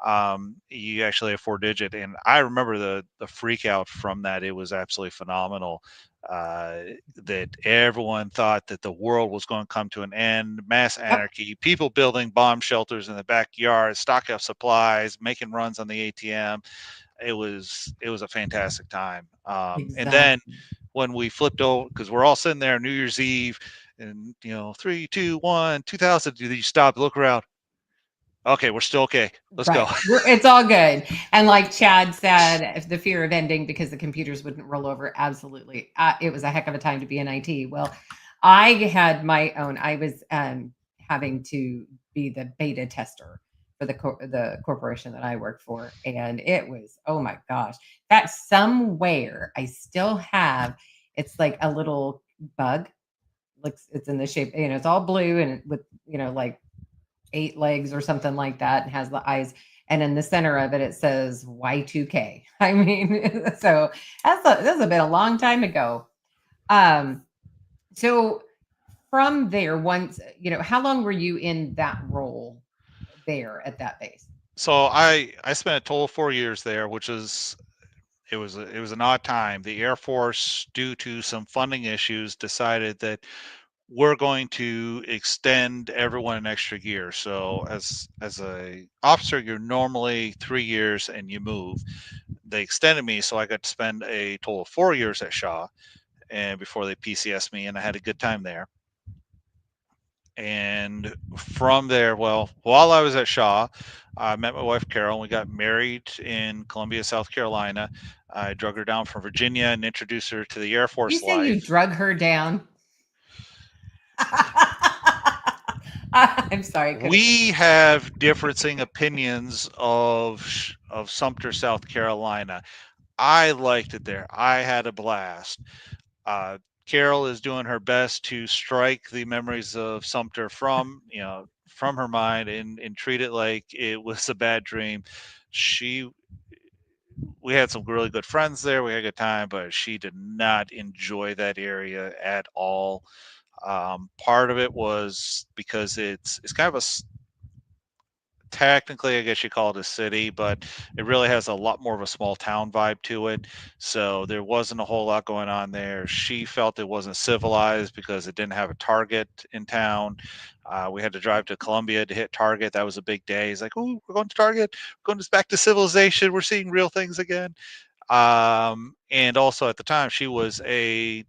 You actually have 4-digit, and I remember the freak out from that. It was absolutely phenomenal. That everyone thought that the world was going to come to an end, mass Yep. anarchy, people building bomb shelters in the backyard, stock up supplies, making runs on the ATM. It was a fantastic time. And then Exactly. when we flipped over, because we're all sitting there New Year's Eve, and 3, 2, 1, 2000. You stop, look around. Okay, we're still okay. Let's go. Right. It's all good. And like Chad said, if the fear of ending because the computers wouldn't roll over, absolutely. It was a heck of a time to be in IT. Well, I had my own. I was having to be the beta tester for the corporation that I worked for, and it was, oh my gosh, that somewhere I still have. It's like a little bug. Looks, it's in the shape. It's all blue and with like 8 legs or something like that, and has the eyes. And in the center of it, it says Y2K. I mean, so that's been a long time ago. So from there, once how long were you in that role there at that base? So I spent a total of 4 years there, which is it was an odd time. The Air Force, due to some funding issues, decided that we're going to extend everyone an extra year. So as a officer, you're normally 3 years and you move. They extended me, so I got to spend a total of 4 years at Shaw, and before they PCS me, and I had a good time there. And from there, well, while I was at Shaw, I met my wife Carol, and we got married in Columbia, South Carolina. I drug her down from Virginia and introduced her to the Air Did you Force say you life. drug her down? I'm sorry. We have differing opinions of Sumter, South Carolina. I liked it there. I had a blast. Carol is doing her best to strike the memories of Sumter from her mind and treat it like it was a bad dream. We had some really good friends there. We had a good time, but she did not enjoy that area at all. Part of it was because it's kind of technically, I guess you call it a city, but it really has a lot more of a small town vibe to it. So there wasn't a whole lot going on there. She felt it wasn't civilized because it didn't have a Target in town. We had to drive to Columbia to hit Target. That was a big day. He's like, "Oh, we're going to Target. We're going back to civilization. We're seeing real things again." And also at the time, she was a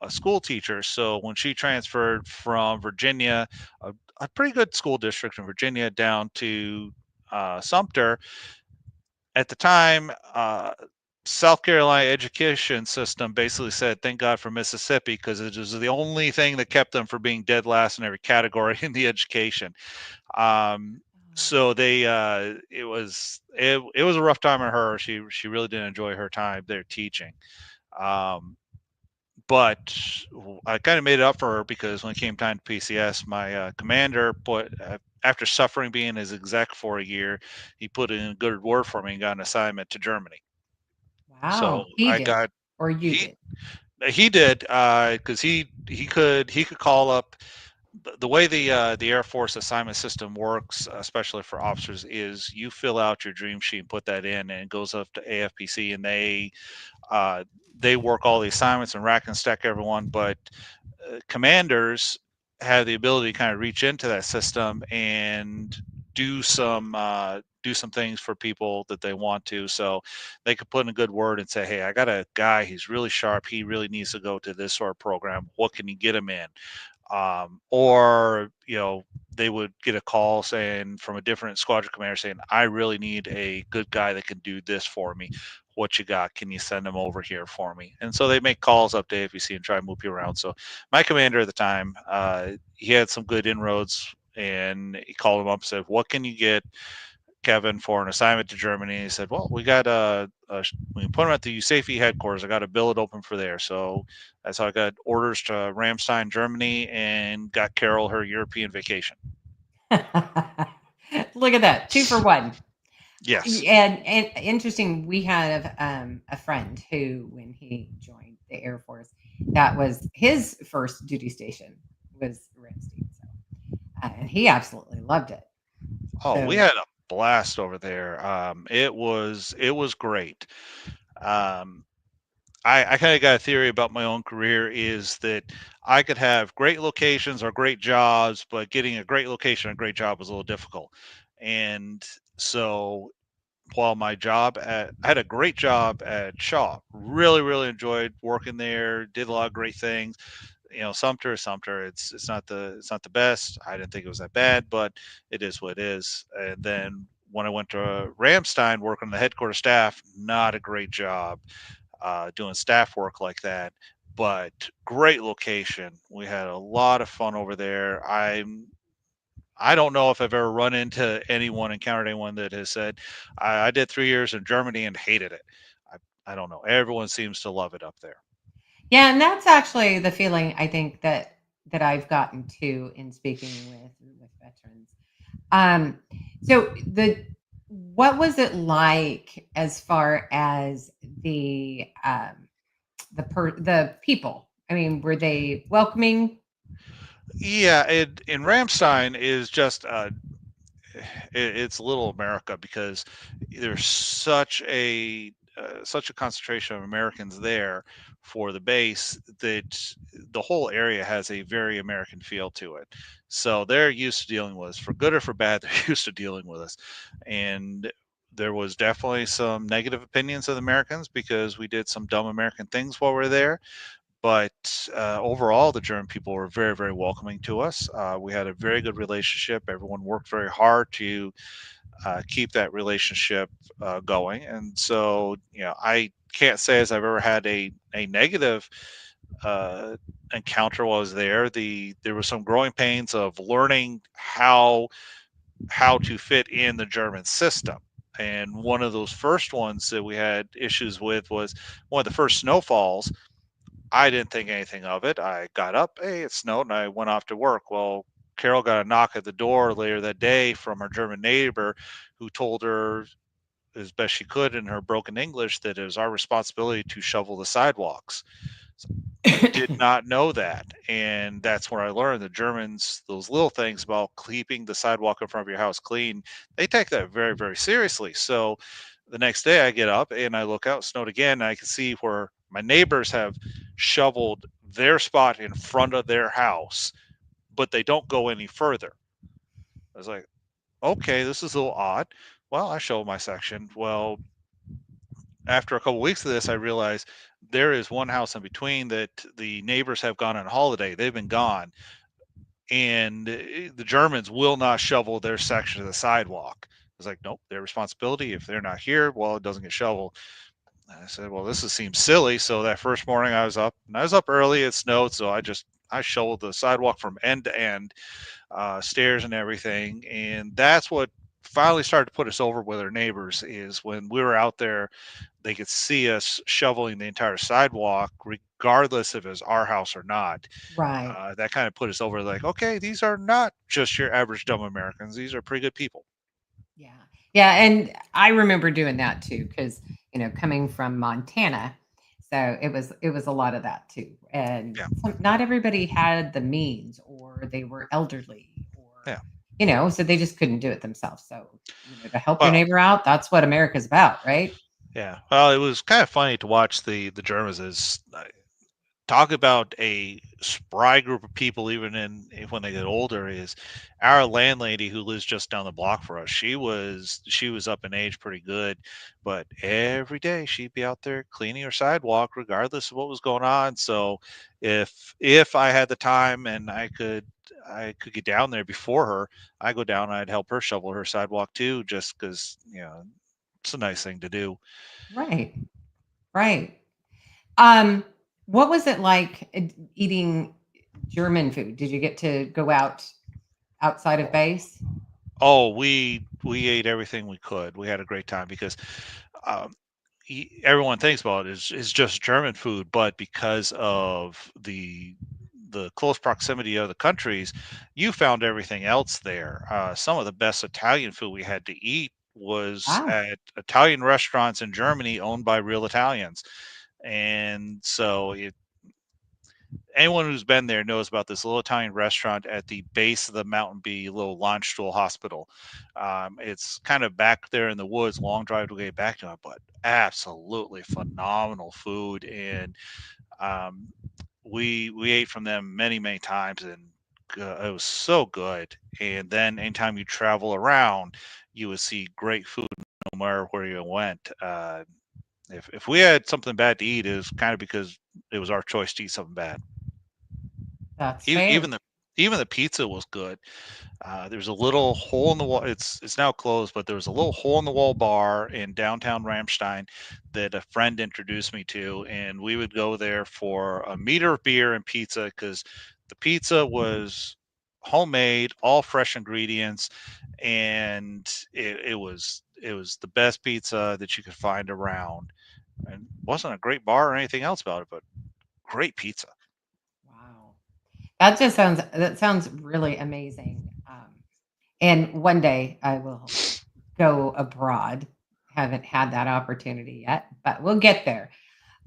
school teacher. So when she transferred from Virginia, a pretty good school district in Virginia, down to Sumter, at the time, South Carolina education system basically said, "Thank God for Mississippi," because it was the only thing that kept them from being dead last in every category in the education. So it was a rough time on her. She really didn't enjoy her time there teaching. But I kind of made it up for her because when it came time to PCS, my commander after suffering being his exec for a year, he put in a good word for me and got an assignment to Germany. So Wow, he I did, got or you he did. he did because he could call up. The way the Air Force assignment system works, especially for officers, is you fill out your dream sheet and put that in, and it goes up to AFPC, and they work all the assignments and rack and stack everyone. But commanders have the ability to kind of reach into that system and do some things for people that they want to. So they could put in a good word and say, "Hey, I got a guy. He's really sharp. He really needs to go to this sort of program. What can you get him in?" Or they would get a call saying from a different squadron commander saying, "I really need a good guy that can do this for me. What you got? Can you send him over here for me?" And so they make calls up to AFPC and try and move you around. So my commander at the time, he had some good inroads, and he called him up and said, "What can you get Kevin for an assignment to Germany?" He said, "Well, we got we can put him at the USAFE headquarters. I got a billet open for there." So that's how I got orders to Ramstein, Germany, and got Carol her European vacation. Look at that, 2 for 1. Yes. And interesting, we had a friend who, when he joined the Air Force, that was his first duty station was Ramstein. So, and he absolutely loved it. Oh, So, we had blast over there. It was great. Um, I kind of got a theory about my own career is that I could have great locations or great jobs, but getting a great location and a great job was a little difficult. And so while I had a great job at Shaw, really, really enjoyed working there, did a lot of great things. Sumter, it's not the best. I didn't think it was that bad, but it is what it is. And then when I went to Ramstein working the headquarters staff, not a great job doing staff work like that, but great location. We had a lot of fun over there. I don't know if I've ever run into anyone, encountered anyone that has said, I did 3 years in Germany and hated it. I don't know. Everyone seems to love it up there. Yeah, and that's actually the feeling I think that I've gotten to in speaking with veterans. Um, so what was it like as far as the people? I mean, were they welcoming? Yeah, in Ramstein is just it's little America because there's such a concentration of Americans there for the base that the whole area has a very American feel to it. So they're used to dealing with us for good or for bad. They're used to dealing with us, and there was definitely some negative opinions of the Americans because we did some dumb American things while we are there. But overall, the German people were very, very welcoming to us. We had a very good relationship. Everyone worked very hard to keep that relationship going. And so, I can't say as I've ever had a negative uh, encounter while I was there. There was some growing pains of learning how to fit in the German system. And one of those first ones that we had issues with was one of the first snowfalls. I didn't think anything of it. I got up, hey, it snowed, and I went off to work. Well, Carol got a knock at the door later that day from her German neighbor who told her as best she could in her broken English that it was our responsibility to shovel the sidewalks. So I did not know that. And that's where I learned the Germans, those little things about keeping the sidewalk in front of your house clean, they take that very, very seriously. So the next day I get up and I look out, snowed again, and I can see where my neighbors have shoveled their spot in front of their house, but they don't go any further. I was like, okay, this is a little odd. Well, I shoveled my section. Well, after a couple weeks of this, I realized there is one house in between that the neighbors have gone on holiday. They've been gone, and the Germans will not shovel their section of the sidewalk. I was like, nope, their responsibility. If they're not here, well, it doesn't get shoveled. I said, well, seems silly. So that first morning I was up, and I was up early. It snowed, so I shoveled the sidewalk from end to end, stairs and everything. And that's what finally started to put us over with our neighbors is when we were out there, they could see us shoveling the entire sidewalk, regardless if it was our house or not. Right. That kind of put us over like, okay, these are not just your average dumb Americans. These are pretty good people. Yeah. Yeah, and I remember doing that too because, coming from Montana, so it was a lot of that too. And Yeah. not everybody had the means or they were elderly or Yeah. so they just couldn't do it themselves. So, to help your Well, neighbor out, that's what America's about, right? yeah. Well, it was kind of funny to watch the Germans as talk about a spry group of people even when they get older is our landlady who lives just down the block for us. She was up in age pretty good, but every day she'd be out there cleaning her sidewalk regardless of what was going on. So if I had the time and I could get down there before her, I go down and I'd help her shovel her sidewalk too, just because it's a nice thing to do. Right. Right. Um, what was it like eating German food? Did you get to go outside of base? Oh, we ate everything we could. We had a great time because um, everyone thinks about it is just German food, but because of the close proximity of the countries, you found everything else there. Some of the best Italian food we had to eat was Wow. at Italian restaurants in Germany owned by real Italians, and so anyone who's been there knows about this little Italian restaurant at the base of the Mountain Bee little launch stool hospital. It's kind of back there in the woods, long drive to get back to it, but absolutely phenomenal food. And um, we ate from them many times, and it was so good. And then anytime you travel around, you would see great food no matter where you went. If we had something bad to eat, it was kind of because it was our choice to eat something bad. That's E- fair. Even the even the pizza was good. There's a little hole in the wall. It's now closed, but there was a little hole in the wall bar in downtown Ramstein that a friend introduced me to, and we would go there for a meter of beer and pizza because the pizza was homemade, all fresh ingredients, and it was the best pizza that you could find around. And wasn't a great bar or anything else about it, but great pizza. Wow. That sounds really amazing. And one day I will go abroad. Haven't had that opportunity yet, but we'll get there.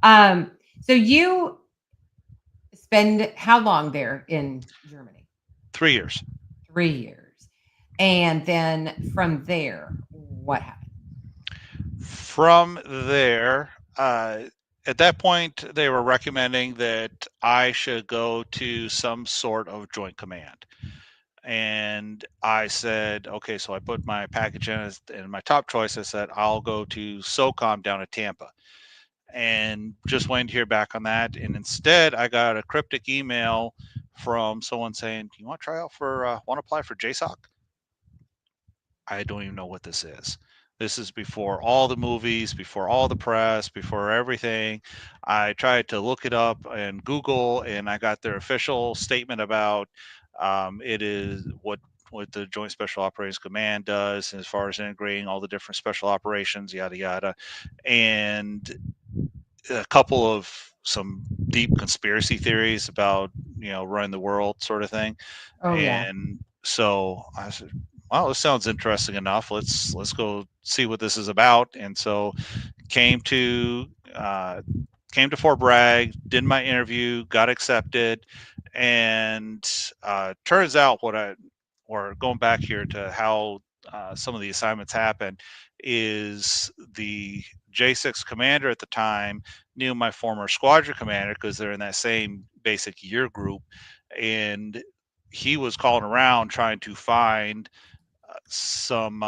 So you spend how long there in Germany? 3 years. 3 years. And then from there, what happened? From there, at that point, they were recommending that I should go to some sort of joint command. And I said, okay, so I put my package in my top choice. I said, I'll go to SOCOM down at Tampa, and just waiting to hear back on that. And instead, I got a cryptic email from someone saying, "Do you want to try out for, want to apply for JSOC?" I don't even know what this is. This is before all the movies, before all the press, before everything. I tried to look it up and Google, and I got their official statement about it is what the Joint Special Operations Command does as far as integrating all the different special operations, yada yada, and a couple of some deep conspiracy theories about running the world sort of thing. Oh yeah. And so I said, "Well, this sounds interesting enough. Let's go see what this is about." And so came to uh, came to Fort Bragg, did my interview, got accepted, and turns out or going back here to how some of the assignments happened, is the J6 commander at the time knew my former squadron commander because they're in that same basic year group, and he was calling around trying to find some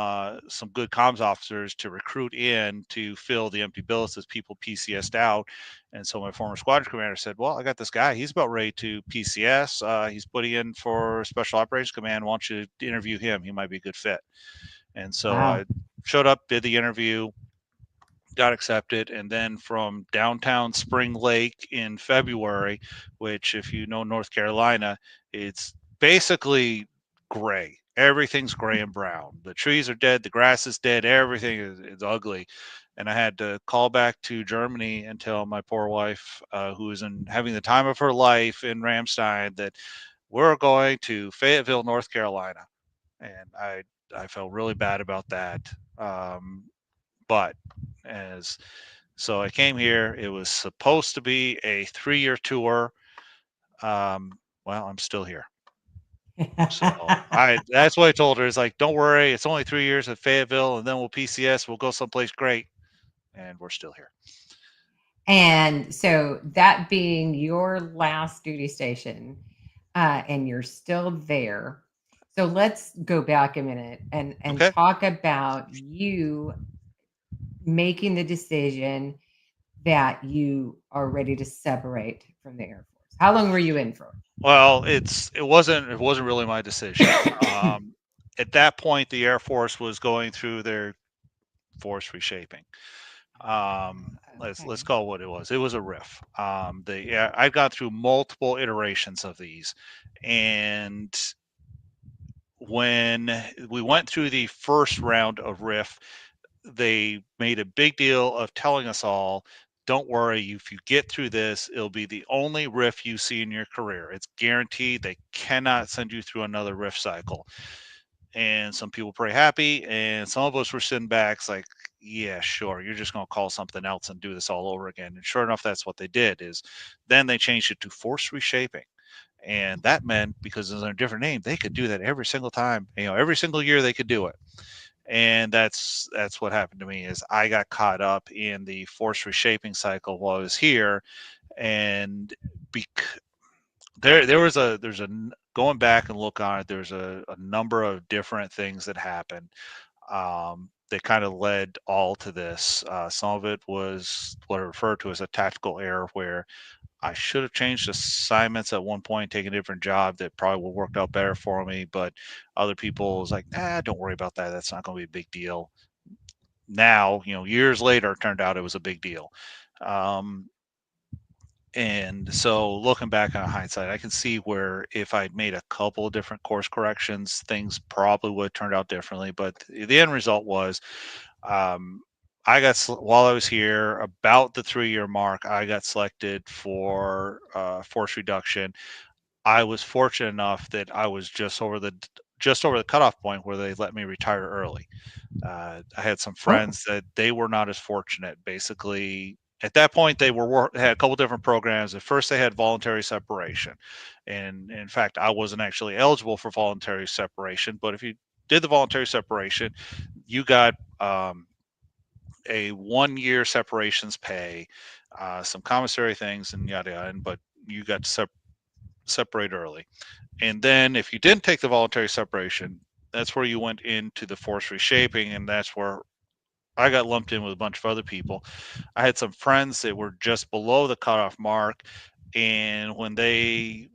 good comms officers to recruit in to fill the empty billets as people PCSed out. And so my former squadron commander said, "Well, I got this guy. He's about ready to PCS. He's putting in for Special Operations Command. Why don't you interview him? He might be a good fit." And so Wow. I showed up, did the interview, got accepted, and then from downtown Spring Lake in February, which if you know North Carolina, it's basically gray. Everything's gray and brown. The trees are dead, the grass is dead, everything is ugly. And I had to call back to Germany and tell my poor wife, who is having the time of her life in Ramstein, that we're going to Fayetteville, North Carolina. And I felt really bad about that. But as so I came here. It was supposed to be a 3-year tour. Well, I'm still here. So that's what I told her. Is like, don't worry, it's only 3 years at Fayetteville, and then we'll PCS. We'll go someplace great, and we're still here. And so that being your last duty station, and you're still there. So let's go back a minute and Okay. talk about you making the decision that you are ready to separate from the Air Force. How long were you in for? Well, it wasn't really my decision. At that point, the Air Force was going through their force reshaping. Let's Okay. call it what it was. It was a riff. I've gone through multiple iterations of these, and when we went through the first round of riff, they made a big deal of telling us all, "Don't worry, if you get through this, it'll be the only riff you see in your career. It's guaranteed. They cannot send you through another riff cycle." And some people were pretty happy, and some of us were sitting back like, yeah, sure, you're just going to call something else and do this all over again. And sure enough, that's what they did. Is then they changed it to force reshaping. And that meant because it's a different name, they could do that every single time. Every single year they could do it. And that's what happened to me is I got caught up in the force reshaping cycle while I was here, and bec- there's a going back and look on it. There's a number of different things that happened. They kind of led all to this. Some of it was what I refer to as a tactical error, where I should have changed assignments at one point, taken a different job that probably would have worked out better for me. But other people was like, don't worry about that. That's not going to be a big deal. Now, years later, it turned out it was a big deal. Um, and so looking back on hindsight, I can see where if I'd made a couple of different course corrections, things probably would have turned out differently. But the end result was um, while I was here about the 3-year mark, I got selected for force reduction. I was fortunate enough that I was just over the cutoff point where they let me retire early. I had some Oh, friends that they were not as fortunate. Basically, at that point, they had a couple different programs. At first, they had voluntary separation, and in fact, I wasn't actually eligible for voluntary separation. But if you did the voluntary separation, you got a 1-year separations pay, some commissary things, and yada yada. But you got to separate early. And then if you didn't take the voluntary separation, that's where you went into the forced reshaping, and that's where I got lumped in with a bunch of other people. I had some friends that were just below the cutoff mark, and when they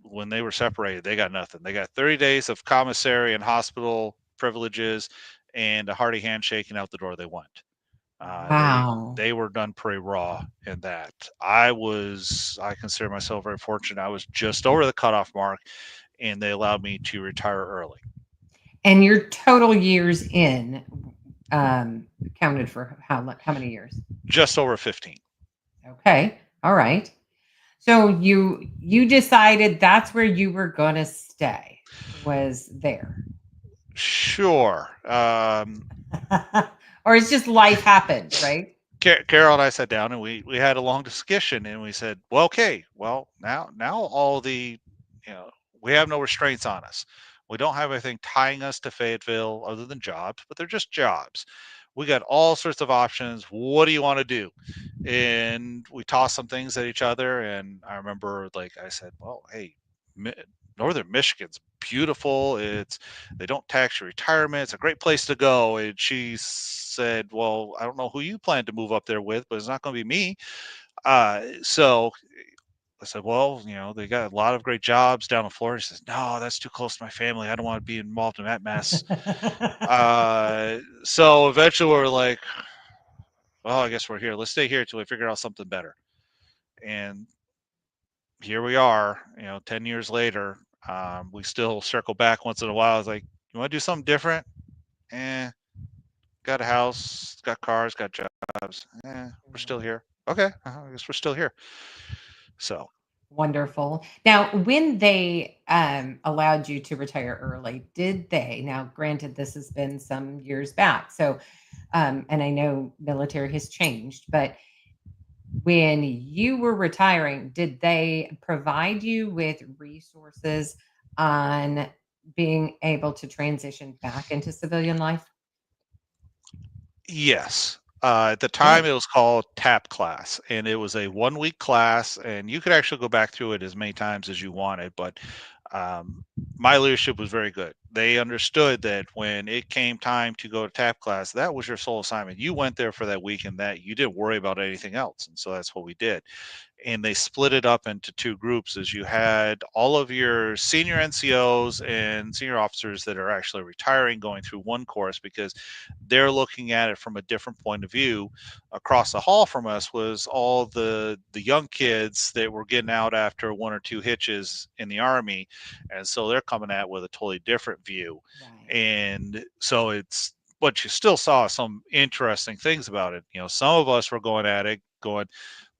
were separated, they got nothing. They got 30 days of commissary and hospital privileges and a hearty handshake, and out the door they went. They wow. they were done pretty raw in that. I consider myself very fortunate. I was just over the cutoff mark, and they allowed me to retire early. And your total years in counted for how many years? Just over 15. Okay. All right. So you decided that's where you were going to stay, was there. Sure. Or it's just life happened, right? Carol and I sat down and we had a long discussion, and we said, well, okay, well, now all you know, we have no restraints on us. We don't have anything tying us to Fayetteville other than jobs, but they're just jobs. We got all sorts of options. What do you want to do? And we tossed some things at each other. And I remember, like I said, well, hey, Mi- Northern Michigan's beautiful. They don't tax your retirement. It's a great place to go. And she said, well, I don't know who you plan to move up there with, but it's not going to be me. So I said, well, they got a lot of great jobs down in Florida. She says, no, that's too close to my family. I don't want to be involved in that mess. So eventually we're like, well, I guess we're here. Let's stay here until we figure out something better. And here we are, 10 years later. We still circle back once in a while. It's like, you want to do something different? Eh, got a house, got cars, got jobs. We're still here. Okay, I guess we're still here. So, Wonderful. Now, when they allowed you to retire early, did they? Now, granted, this has been some years back, so and I know military has changed, but when you were retiring, did they provide you with resources on being able to transition back into civilian life? yes. At the time, Good. it was called TAP class, and it was a 1-week class, and you could actually go back through it as many times as you wanted. But um, my leadership was very good. They understood that when it came time to go to TAP class, that was your sole assignment. You went there for that week, and that you didn't worry about anything else. And so that's what we did. And they split it up into two groups, as you had all of your senior NCOs and senior officers that are actually retiring going through one course, because they're looking at it from a different point of view. Across the hall from us was all the young kids that were getting out after one or two hitches in the Army, and so they're coming at it with a totally different view. Right. And so but you still saw some interesting things about it. Some of us were going at it going,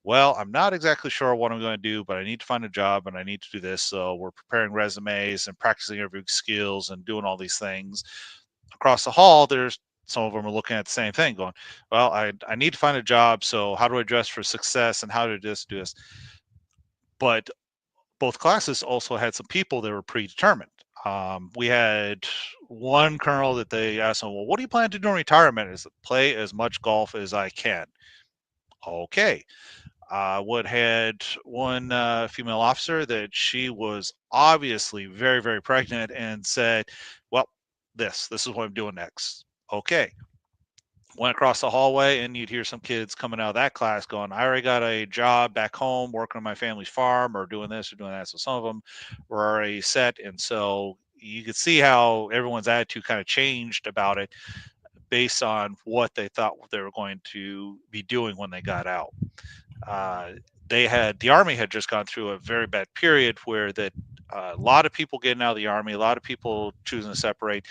well, I'm not exactly sure what I'm going to do, but I need to find a job and I need to do this. So we're preparing resumes and practicing interview skills and doing all these things. Across the hall, there's some of them are looking at the same thing, going, well, I need to find a job. So how do I dress for success and how to just do this? But both classes also had some people that were predetermined. We had one colonel that they asked him, well, what do you plan to do in retirement? Is play as much golf as I can. Okay. Wood had one female officer that she was obviously very, very pregnant and said, well, this is what I'm doing next. Okay. Went across the hallway and you'd hear some kids coming out of that class going, I already got a job back home working on my family's farm or doing this or doing that. So some of them were already set. And so you could see how everyone's attitude kind of changed about it based on what they thought they were going to be doing when they got out. The Army had just gone through a very bad period where that a lot of people getting out of the Army, a lot of people choosing to separate,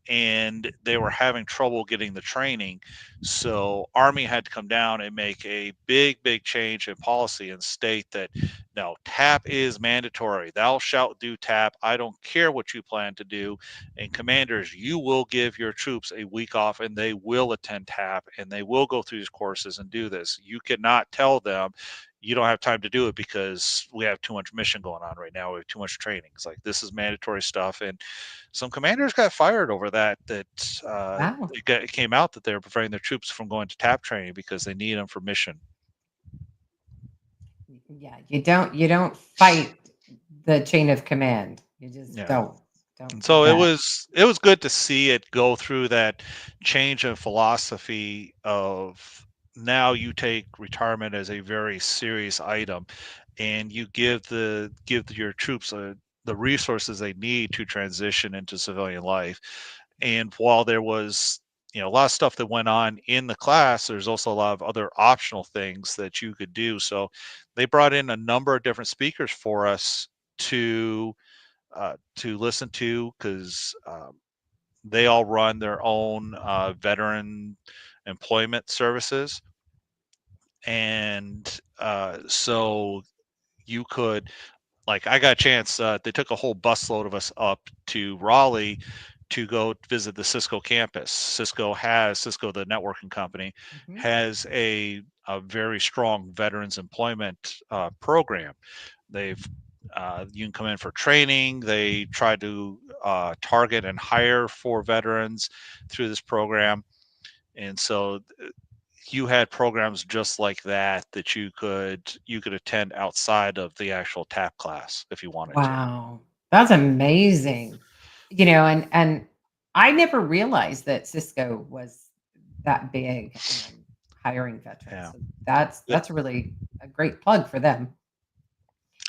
and they were having trouble getting the training. So Army had to come down and make a big change in policy and state that no, TAP is mandatory. Thou shalt do TAP. I don't care what you plan to do. And commanders, you will give your troops a week off and they will attend TAP and they will go through these courses and do this. You cannot tell them you don't have time to do it because we have too much mission going on right now. We have too much training. It's like, this is mandatory stuff. And some commanders got fired over that. Wow. It came out that they were preventing their troops from going to TAP training because they need them for mission. Yeah, you don't fight the chain of command. You just don't. And so it was good to see it go through that change in philosophy of now you take retirement as a very serious item and you give your troops the resources they need to transition into civilian life. And while there was a lot of stuff that went on in the class, there's also a lot of other optional things that you could do. So they brought in a number of different speakers for us to listen to, because they all run their own veteran employment services. And so you could, like, I got a chance, they took a whole busload of us up to Raleigh to go visit the Cisco campus. Cisco, the networking company, has a very strong veterans employment program. They've you can come in for training. They try to target and hire for veterans through this program. And so you had programs just like that you could attend outside of the actual TAP class if you wanted to. Wow. That's amazing. And I never realized that Cisco was that big hiring veterans. Yeah. So that's really a great plug for them.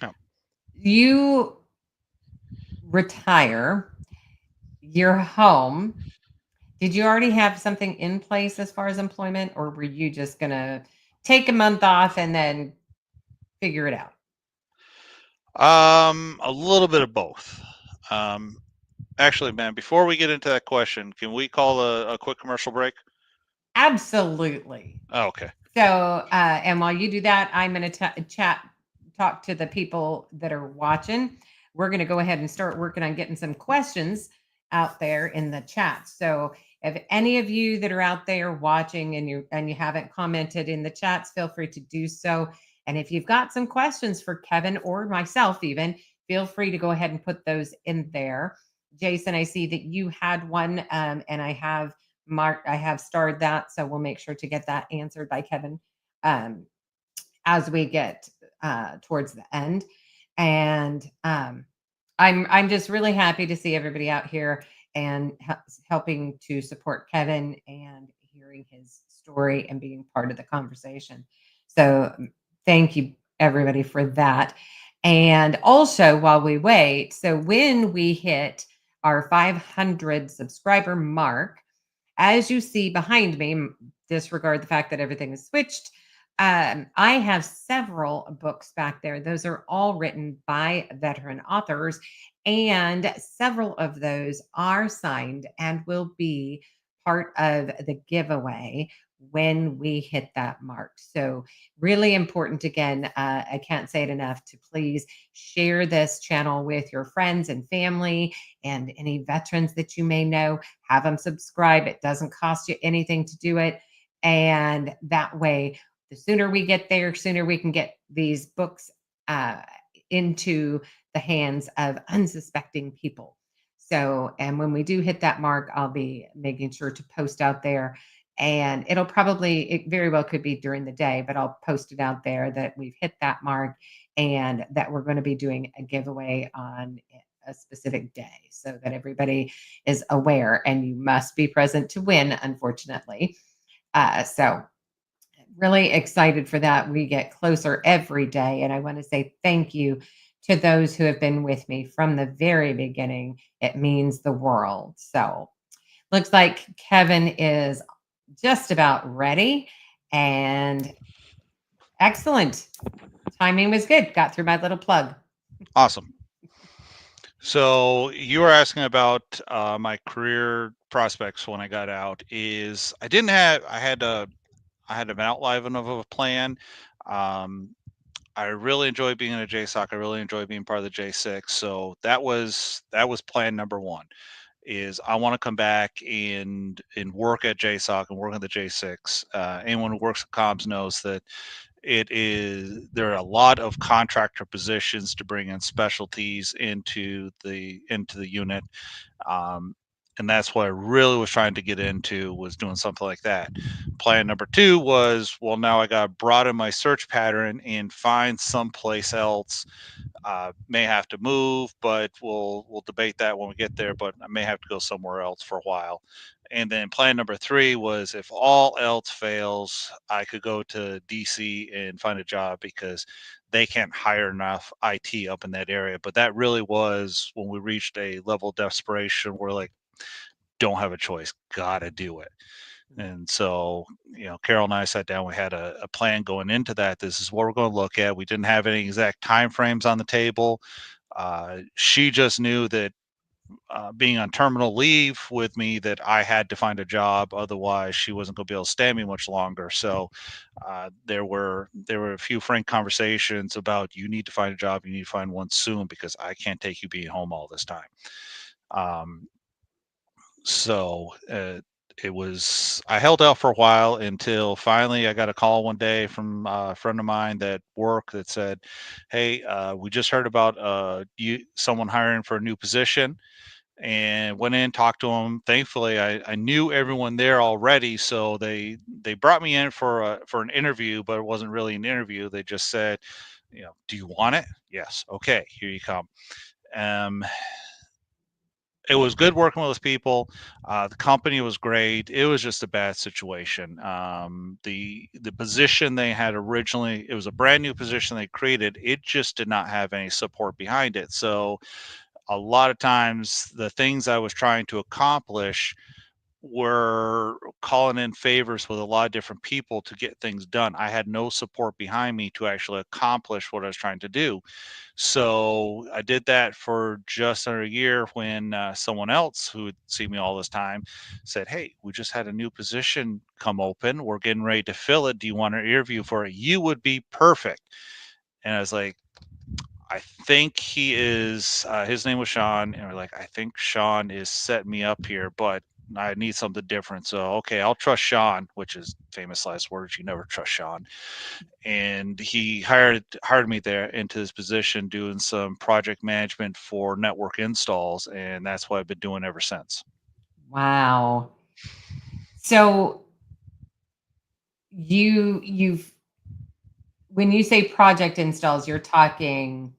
Yeah. You retire, you're home. Did you already have something in place as far as employment, or were you just going to take a month off and then figure it out? A little bit of both. Actually, man, before we get into that question, can we call a quick commercial break? Absolutely. Oh, okay. So, and while you do that, I'm going to talk to the people that are watching. We're going to go ahead and start working on getting some questions out there in the chat. So if any of you that are out there watching and you haven't commented in the chats, feel free to do so. And if you've got some questions for Kevin or myself, even, feel free to go ahead and put those in there. Jason, I see that you had one, and I have starred that, so we'll make sure to get that answered by Kevin as we get towards the end. And I'm just really happy to see everybody out here and helping to support Kevin and hearing his story and being part of the conversation. So thank you, everybody, for that. And also, while we wait, so when we hit our 500 subscriber mark, as you see behind me, disregard the fact that everything is switched, I have several books back there. Those are all written by veteran authors, and several of those are signed and will be part of the giveaway when we hit that mark. So really important. Again, I can't say it enough to please share this channel with your friends and family and any veterans that you may know. Have them subscribe. It doesn't cost you anything to do it. And that way, the sooner we get there, sooner we can get these books uh, into the hands of unsuspecting people. So, and when we do hit that mark, I'll be making sure to post out there. And it very well could be during the day, but I'll post it out there that we've hit that mark and that we're going to be doing a giveaway on a specific day so that everybody is aware, and you must be present to win, unfortunately. So really excited for that. We get closer every day. And I want to say thank you to those who have been with me from the very beginning. It means the world. So looks like Kevin is just about ready. And excellent. Timing was good. Got through my little plug. Awesome. So you were asking about my career prospects when I got out. I had an outline of a plan. I really enjoy being in a JSOC. I really enjoy being part of the J6. So that was plan number one. Is I want to come back and work at JSOC and work on the J6. Anyone who works at comms knows that there are a lot of contractor positions to bring in specialties into the unit. And that's what I really was trying to get into, was doing something like that. Plan number two was, well, now I got to broaden my search pattern and find someplace else. May have to move, but we'll debate that when we get there. But I may have to go somewhere else for a while. And then plan number three was, if all else fails, I could go to DC and find a job, because they can't hire enough IT up in that area. But that really was when we reached a level of desperation where, like, don't have a choice, gotta do it. And so, Carol and I sat down, we had a plan going into that. This is what we're going to look at. We didn't have any exact time frames on the table. She just knew that being on terminal leave with me, that I had to find a job, otherwise she wasn't going to be able to stand me much longer. So there were a few frank conversations about, you need to find a job, you need to find one soon, because I can't take you being home all this time. So I held out for a while until finally I got a call one day from a friend of mine that work that said, hey, we just heard about someone hiring for a new position. And went in, talked to them. Thankfully, I knew everyone there already, so they brought me in for an interview, but it wasn't really an interview. They just said, do you want it? Yes. Okay, here you come. It was good working with those people. The company was great. It was just a bad situation. The position they had originally, it was a brand new position they created. It just did not have any support behind it. So a lot of times the things I was trying to accomplish were calling in favors with a lot of different people to get things done. I had no support behind me to actually accomplish what I was trying to do. So I did that for just under a year, when someone else who had seen me all this time said, hey, we just had a new position come open. We're getting ready to fill it. Do you want to interview for it? You would be perfect. And I was like, I think he is, his name was Sean. And we're like, I think Sean is setting me up here, but I need something different. So, okay, I'll trust Sean, which is famous last words. You never trust Sean. And he hired me there into this position, doing some project management for network installs. And that's what I've been doing ever since. Wow. So when you say project installs, you're talking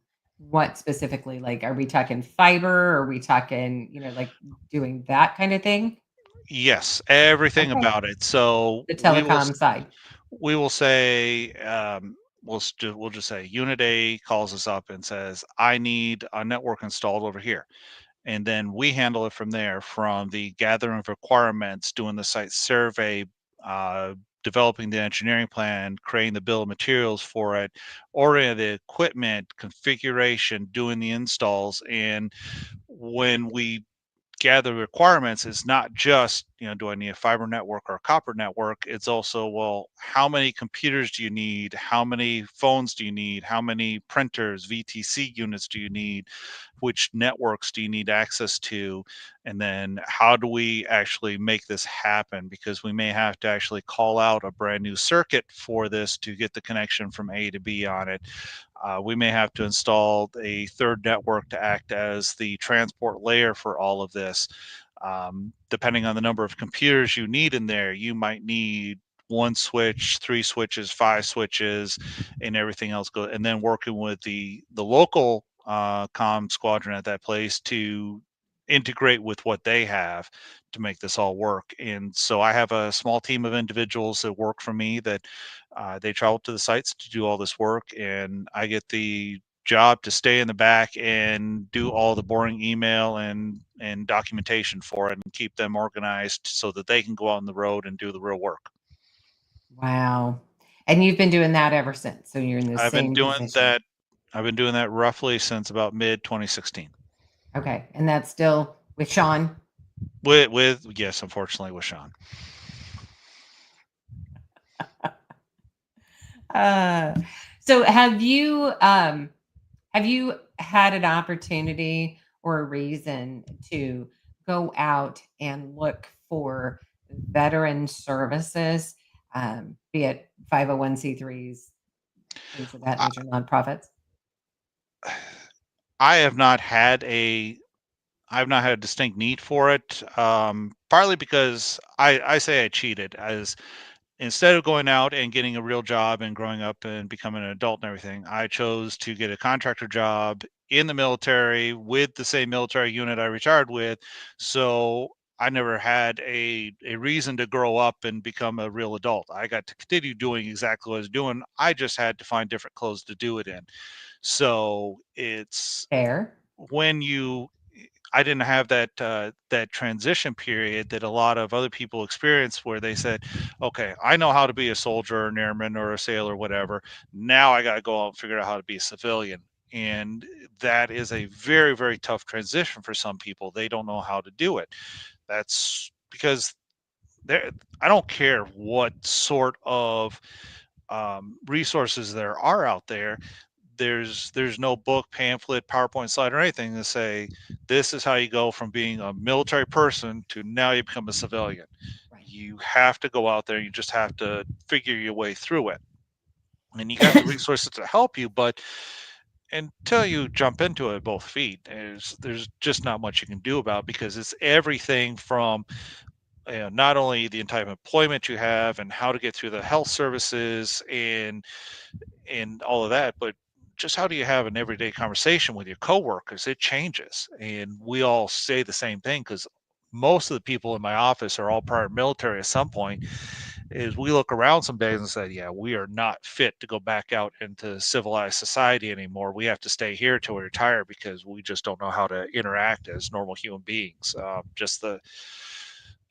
what specifically? Like, are we talking fiber? Are we talking, like doing that kind of thing? Yes, everything about it. So the telecom side. We will say, we'll just say Unit A calls us up and says, I need a network installed over here. And then we handle it from there, from the gathering of requirements, doing the site survey, developing the engineering plan, creating the bill of materials for it, ordering the equipment, configuration, doing the installs. And when we gather requirements is not just, do I need a fiber network or a copper network? It's also, well, how many computers do you need? How many phones do you need? How many printers, VTC units do you need? Which networks do you need access to? And then how do we actually make this happen? Because we may have to actually call out a brand new circuit for this to get the connection from A to B on it. We may have to install a third network to act as the transport layer for all of this. Depending on the number of computers you need in there, you might need 1 switch, 3 switches, 5 switches, and everything else go. And then working with the local comm squadron at that place to integrate with what they have to make this all work. And so I have a small team of individuals that work for me that they travel to the sites to do all this work, and I get the job to stay in the back and do all the boring email and documentation for it and keep them organized so that they can go out on the road and do the real work. Wow. And you've been doing that ever since. So you're in the I've been same doing position. that. I've been doing that roughly since about mid 2016. Okay. And that's still with Sean. With yes, unfortunately with Sean. So have you had an opportunity or a reason to go out and look for veteran services, be it 501c3s, things of that I, nature, nonprofits? I have not had a distinct need for it. Partly because I say I cheated, as instead of going out and getting a real job and growing up and becoming an adult and everything, I chose to get a contractor job in the military with the same military unit I retired with. So I never had a reason to grow up and become a real adult. I got to continue doing exactly what I was doing. I just had to find different clothes to do it in. So it's Fair. when I didn't have that transition period that a lot of other people experience, where they said, "Okay, I know how to be a soldier, or an airman, or a sailor, whatever. Now I got to go out and figure out how to be a civilian." And that is a very, very tough transition for some people. They don't know how to do it. That's because there. I don't care what sort of resources there are out there. There's no book, pamphlet, PowerPoint slide, or anything to say this is how you go from being a military person to now you become a civilian. Right. You have to go out there. You just have to figure your way through it, and you got the resources to help you. But until you jump into it both feet, there's just not much you can do about it, because it's everything from not only the type of employment you have and how to get through the health services and all of that, but just how do you have an everyday conversation with your coworkers? It changes, and we all say the same thing, because most of the people in my office are all prior military at some point. Is we look around some days and say, yeah, we are not fit to go back out into civilized society anymore. We have to stay here till we retire because we just don't know how to interact as normal human beings. Just the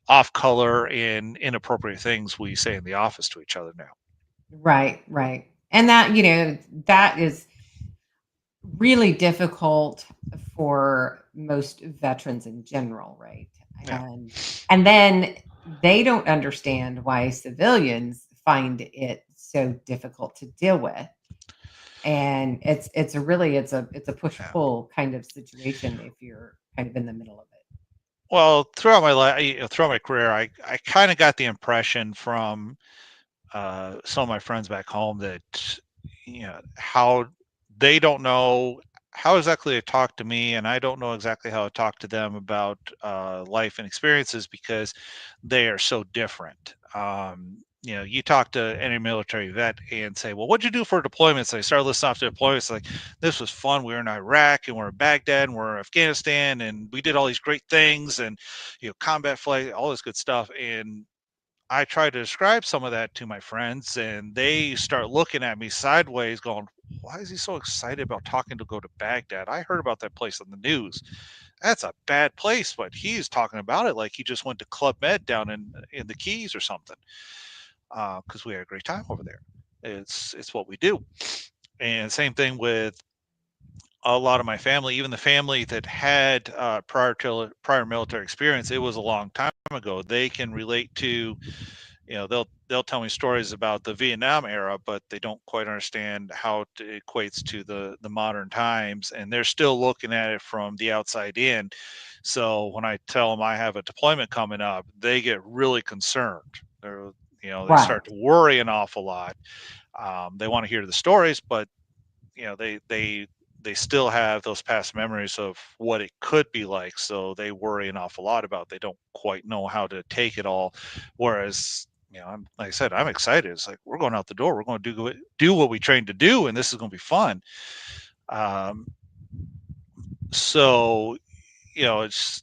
off color and inappropriate things we say in the office to each other now. Right, right. And that, that is really difficult for most veterans in general, right? Yeah. And then they don't understand why civilians find it so difficult to deal with. And it's a push pull kind of situation if you're kind of in the middle of it. Well, throughout my life, throughout my career, I kind of got the impression from some of my friends back home that how they don't know how exactly to talk to me, and I don't know exactly how to talk to them about life and experiences, because they are so different. You talk to any military vet and say, "Well, what'd you do for deployments?" They start listing off the deployments like, "This was fun. We were in Iraq, and we're in Baghdad, and we're in Afghanistan, and we did all these great things, and combat flight, all this good stuff." And I try to describe some of that to my friends, and they start looking at me sideways, going, "Why is he so excited about talking to go to Baghdad? I heard about that place on the news. That's a bad place, but he's talking about it like he just went to Club Med down in the Keys or something." Because we had a great time over there. It's what we do. And same thing with a lot of my family, even the family that had prior military experience, it was a long time ago. They can relate to, they'll tell me stories about the Vietnam era, but they don't quite understand how it equates to the modern times, and they're still looking at it from the outside in. So when I tell them I have a deployment coming up, they get really concerned. They're, they Right. start to worry an awful lot. They want to hear the stories, but they still have those past memories of what it could be like, so they worry an awful lot about, they don't quite know how to take it all. Whereas, I'm, like I said, I'm excited. It's like, we're going out the door, we're going to do what we trained to do, and this is going to be fun. um, so it's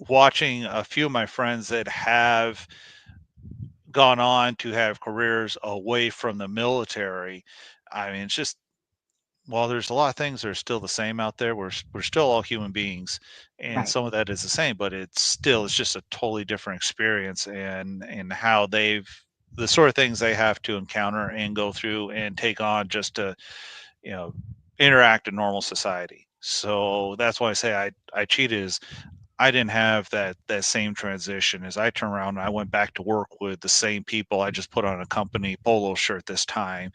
watching a few of my friends that have gone on to have careers away from the military. I mean, it's just, well, there's a lot of things that are still the same out there. We're still all human beings, and Right. some of that is the same, but it's just a totally different experience, and how the sort of things they have to encounter and go through and take on just to, you know, interact in normal society. So that's why I say I cheated, is I didn't have that same transition. As I turned around and I went back to work with the same people. I just put on a company polo shirt this time.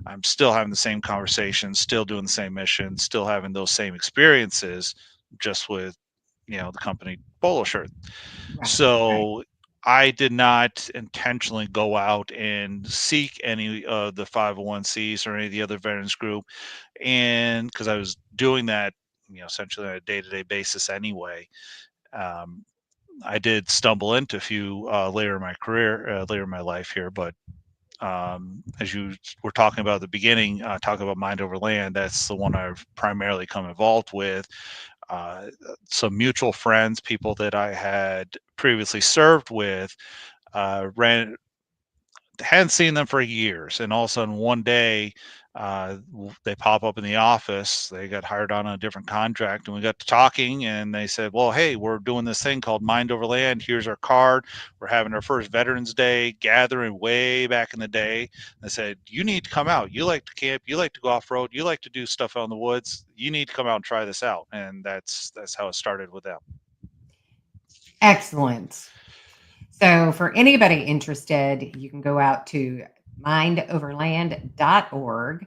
I'm still having the same conversations, still doing the same mission, still having those same experiences, just with, the company polo shirt. Right. Right. So I did not intentionally go out and seek any of the 501(c)s or any of the other veterans group, and because I was doing that, essentially on a day-to-day basis anyway. um, I did stumble into a few later in my career, later in my life here, but as you were talking about at the beginning, talking about Mind Over Land, that's the one I've primarily come involved with. Uh, some mutual friends, people that I had previously served with, ran hadn't seen them for years, and all of a sudden one day, they pop up in the office. They got hired on a different contract, and we got to talking, and they said, well, hey, we're doing this thing called Mind Over Land. Here's our card. We're having our first Veterans Day gathering way back in the day. I said, you need to come out. You like to camp, you like to go off-road, you like to do stuff out in the woods, you need to come out and try this out. And that's how it started with them. Excellent. So, for anybody interested, you can go out to mindoverland.org.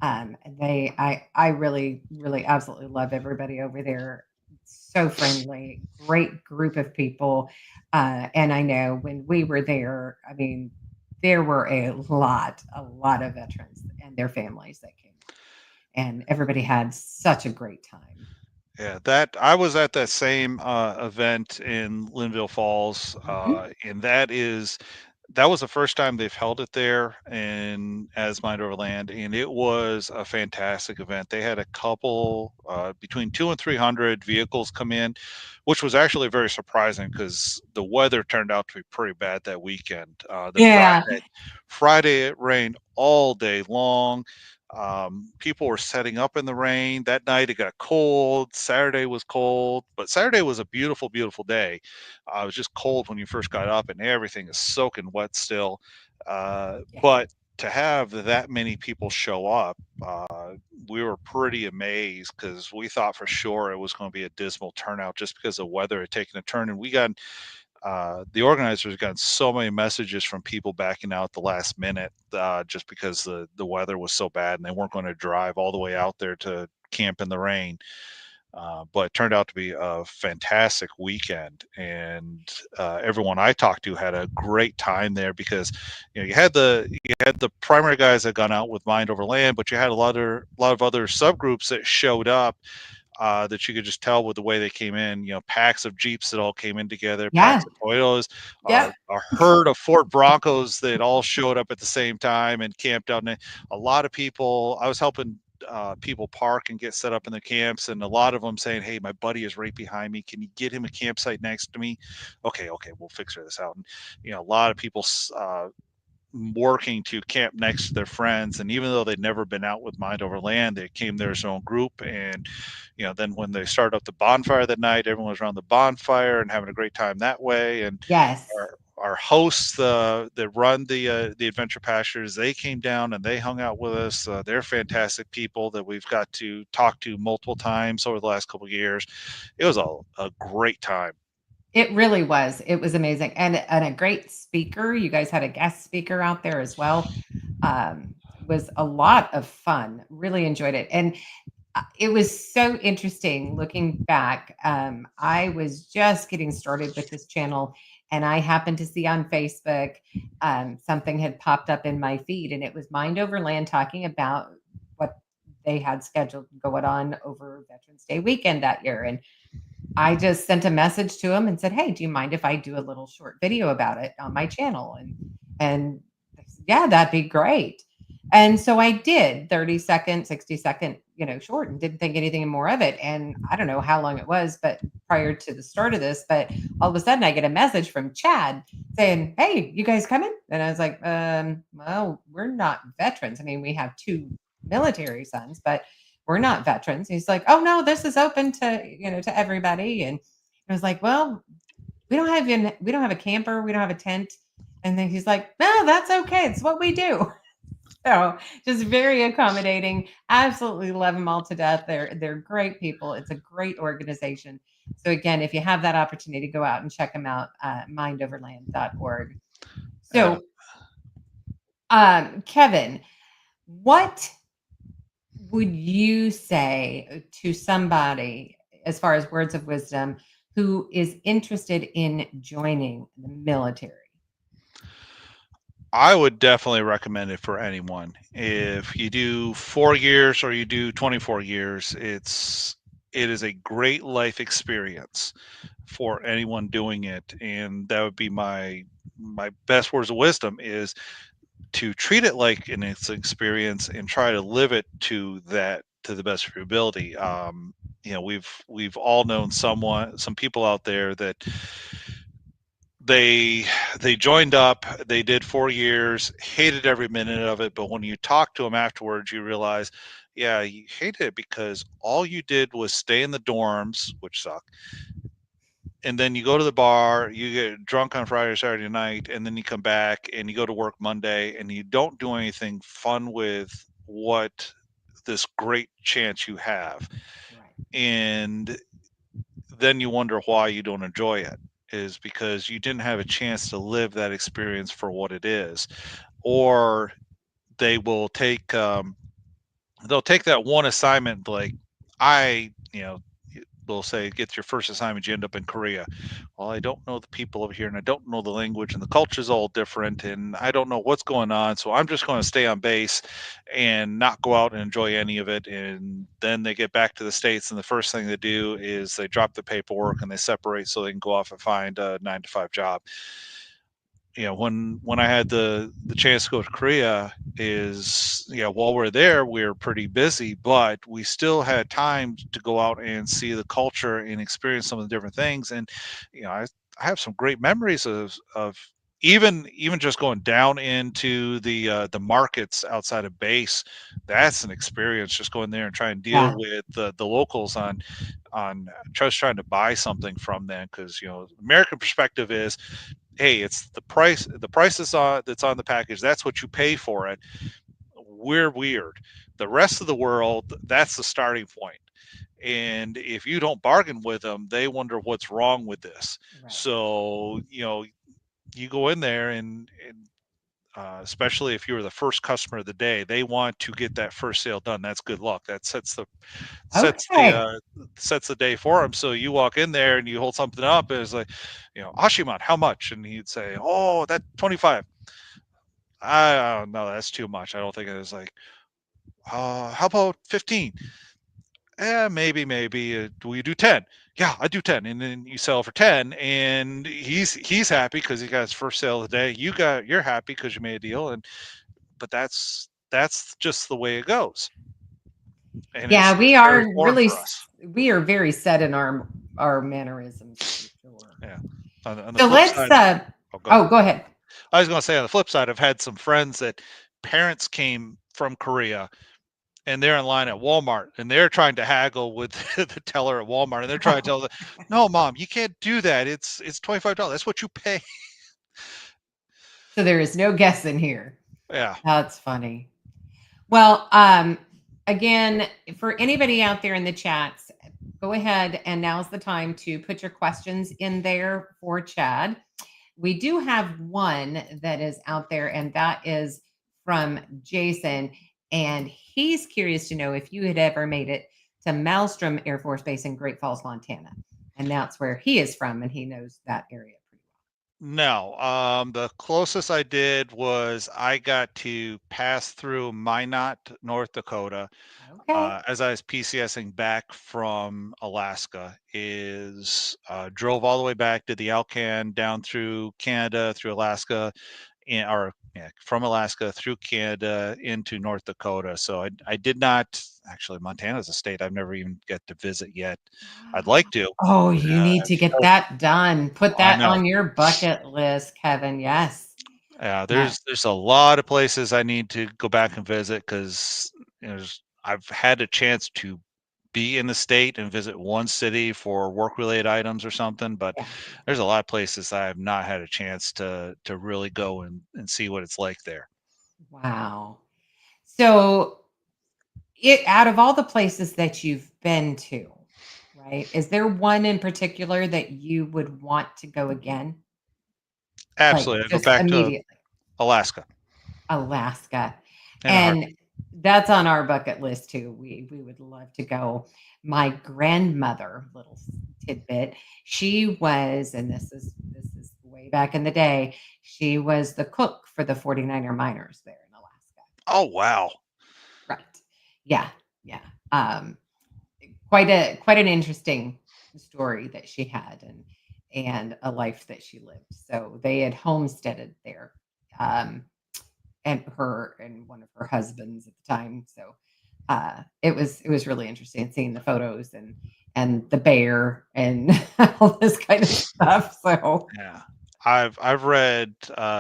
I really, really absolutely love everybody over there. So friendly, great group of people. And I know when we were there, I mean, there were a lot of veterans and their families that came, and everybody had such a great time. Yeah, that I was at that same event in Linville Falls, Mhm. and that was the first time they've held it there in as Mind Over Land, and it was a fantastic event. They had a couple, between 200 and 300 vehicles come in, which was actually very surprising because the weather turned out to be pretty bad that weekend. The Yeah. Friday it rained all day long. People were setting up in the rain that night. It got cold. Saturday was cold, but Saturday was a beautiful, beautiful day. It was just cold when you first got up, and everything is soaking wet still. Yeah. But to have that many people show up, we were pretty amazed because we thought for sure it was going to be a dismal turnout just because the weather had taken a turn. And the organizers got so many messages from people backing out at the last minute, just because the weather was so bad and they weren't going to drive all the way out there to camp in the rain. But it turned out to be a fantastic weekend, and everyone I talked to had a great time there because you had the primary guys that gone out with Mind Over Land, but you had a lot of other subgroups that showed up, that you could just tell with the way they came in. Packs of Jeeps that all came in together, Yeah. packs of Toyotas, Yep. a herd of Ford Broncos that all showed up at the same time and camped out. And a lot of people, I was helping people park and get set up in the camps, and a lot of them saying, "Hey, my buddy is right behind me. Can you get him a campsite next to me?" Okay, we'll figure this out. And a lot of people working to camp next to their friends, and even though they'd never been out with Mind Over Land, they came there as their own group. And then when they started up the bonfire that night, everyone was around the bonfire and having a great time that way. And Yes. our, our hosts that run the adventure pastures, they came down and they hung out with us. They're fantastic people that we've got to talk to multiple times over the last couple of years. It was a great time. It really was. It was amazing, and a great speaker. You guys had a guest speaker out there as well. Was a lot of fun. Really enjoyed it, and it was so interesting looking back. I was just getting started with this channel, and I happened to see on Facebook something had popped up in my feed, and it was Mind Over Land talking about what they had scheduled going on over Veterans Day weekend that year. And I just sent a message to him and said, "Hey, do you mind if I do a little short video about it on my channel?" And they said, "Yeah, that'd be great." And so I did 30-second, 60-second, short, and didn't think anything more of it. And I don't know how long it was, but prior to the start of this, but all of a sudden I get a message from Chad saying, "Hey, you guys coming?" And I was like, well, we're not veterans. I mean, we have 2 military sons, but we're not veterans. He's like, "Oh no, this is open to everybody." And I was like, "Well, we don't have a camper, we don't have a tent." And then he's like, "No, that's okay. It's what we do." So just very accommodating. Absolutely love them all to death. They're great people. It's a great organization. So again, if you have that opportunity, go out and check them out, mindoverland.org. So, Kevin, what would you say to somebody, as far as words of wisdom, who is interested in joining the military? I would definitely recommend it for anyone. If you do 4 years or you do 24 years, it is a great life experience for anyone doing it. And that would be my best words of wisdom, is to treat it like an experience and try to live it to the best of your ability. We've all known some people out there that they joined up, they did 4 years, hated every minute of it, but when you talk to them afterwards, you realize, yeah, you hated it because all you did was stay in the dorms, which suck, and then you go to the bar, you get drunk on Friday or Saturday night, and then you come back and you go to work Monday, and you don't do anything fun with what this great chance you have. Right. And then you wonder why you don't enjoy it, is because you didn't have a chance to live that experience for what it is. Or they will take they'll take that one assignment, like they'll say, get your first assignment, you end up in Korea. Well, I don't know the people over here, and I don't know the language, and the culture's all different, and I don't know what's going on, so I'm just going to stay on base and not go out and enjoy any of it. And then they get back to the States, and the first thing they do is they drop the paperwork and they separate so they can go off and find a 9-to-5 job. When I had the chance to go to Korea, while we're there, we were pretty busy, but we still had time to go out and see the culture and experience some of the different things. And I have some great memories of even just going down into the markets outside of base. That's an experience, just going there and trying to deal with the locals on just trying to buy something from them, because American perspective is, hey, it's the price that's on the package, that's what you pay for it. We're weird. The rest of the world, that's the starting point. And if you don't bargain with them, they wonder what's wrong with this. Right. So you go in there and especially if you're the first customer of the day, they want to get that first sale done. That's good luck. That sets the day for them. So you walk in there and you hold something up, and it's like, Ashiman, how much? And he'd say, "Oh, that 25. I don't know, that's too much. I don't think it is." Like, how about 15? Maybe. Do you do 10? Yeah, I do 10. And then you sell for 10, and he's happy because he got his first sale of the day. You're happy because you made a deal. But that's just the way it goes. And we are very set in our mannerisms. For sure. Yeah. On the so let's side, go ahead. I was going to say, on the flip side, I've had some friends that parents came from Korea, and they're in line at Walmart, and they're trying to haggle with the teller at Walmart, and they're trying to tell them, "No, Mom, you can't do that. It's $25. That's what you pay." So there is no guessing here. Yeah. That's funny. Well, again, for anybody out there in the chats, go ahead and now's the time to put your questions in there for Chad. We do have one that is out there, and that is from Jason. And he's curious to know if you had ever made it to Malmstrom Air Force Base in Great Falls, Montana. And that's where he is from, and he knows that area pretty No, the closest I did was I got to pass through Minot, North Dakota, well. Okay. as I was PCSing back from Alaska. Drove all the way back to the Alcan, down through Canada, through Alaska, or yeah, from Alaska through Canada into North Dakota. So I did not actually. Montana's a state I've never even get to visit yet. I'd like to. Oh, you need to get that done. Put I that know. on your bucket list, Kevin. Yes. Yeah, Yeah. there's a lot of places I need to go back and visit because I've had a chance to be in the state and visit one city for work related items or something, but Yeah. there's a lot of places I have not had a chance to really go and see what it's like there. Wow. So, it out of all the places that you've been to, right? Is there one in particular that you would want to go again? Like Absolutely, I go just back to immediately. Alaska Alaska. in a And heartbeat. that's on our bucket list too. We would love to go. My grandmother, little tidbit, she was, and this is way back in the day, she was the cook for the 49er miners there in Alaska. Oh wow, Right. Yeah. Yeah. Um, quite an interesting story that she had and a life that she lived. So they had homesteaded there. Um, and her and one of her husbands at the time. So it was really interesting seeing the photos and the bear and all this kind of stuff. So yeah. I've read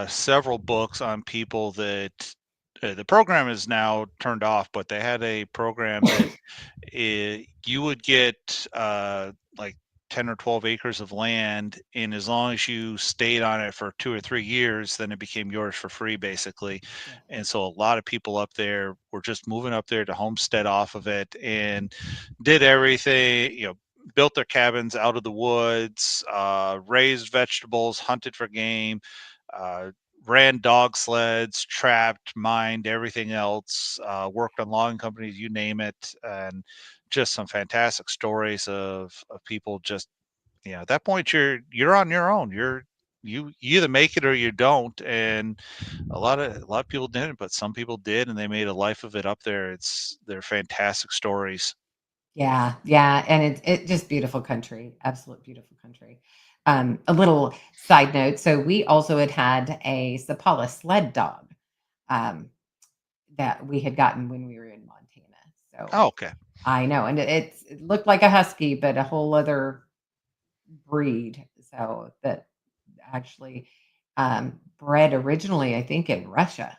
several books on people that the program is now turned off, but they had a program that you would get like 10 or 12 acres of land, and as long as you stayed on it for 2 or 3 years, then it became yours for free, basically. yeah, And so a lot of people up there were just moving up there to homestead off of it and did everything, built their cabins out of the woods, raised vegetables, hunted for game, uh, ran dog sleds, trapped, mined, everything else, worked on logging companies, you name it, and just some fantastic stories of people just, at that point you're on your own. You either make it or you don't, and a lot of people didn't, but some people did, and they made a life of it up there. They're fantastic stories. yeah, yeah, and it just beautiful country, absolute beautiful country. A little side note: so we also had a Sapala sled dog um, that we had gotten when we were in Montana. So Oh, okay. I know, and it looked like a husky, but a whole other breed. So that actually bred originally, I think, in Russia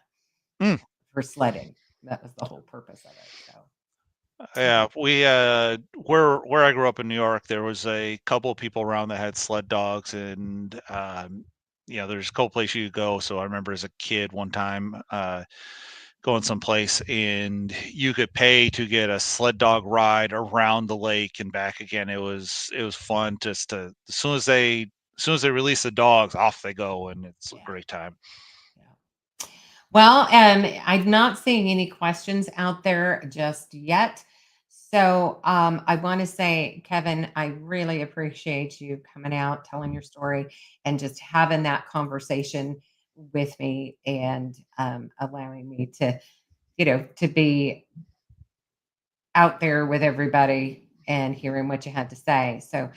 Mm. for sledding. That was the whole purpose of it. So Yeah, we where I grew up in New York, there was a couple of people around that had sled dogs, and there's a couple places you could go. So I remember as a kid one time going someplace, and you could pay to get a sled dog ride around the lake and back again. It was fun just to as soon as they release the dogs, off they go, and it's a yeah, great time. yeah. Well, I'm not seeing any questions out there just yet. So I want to say, Kevin, I really appreciate you coming out, telling your story, and just having that conversation with me and allowing me to be out there with everybody and hearing what you had to say. So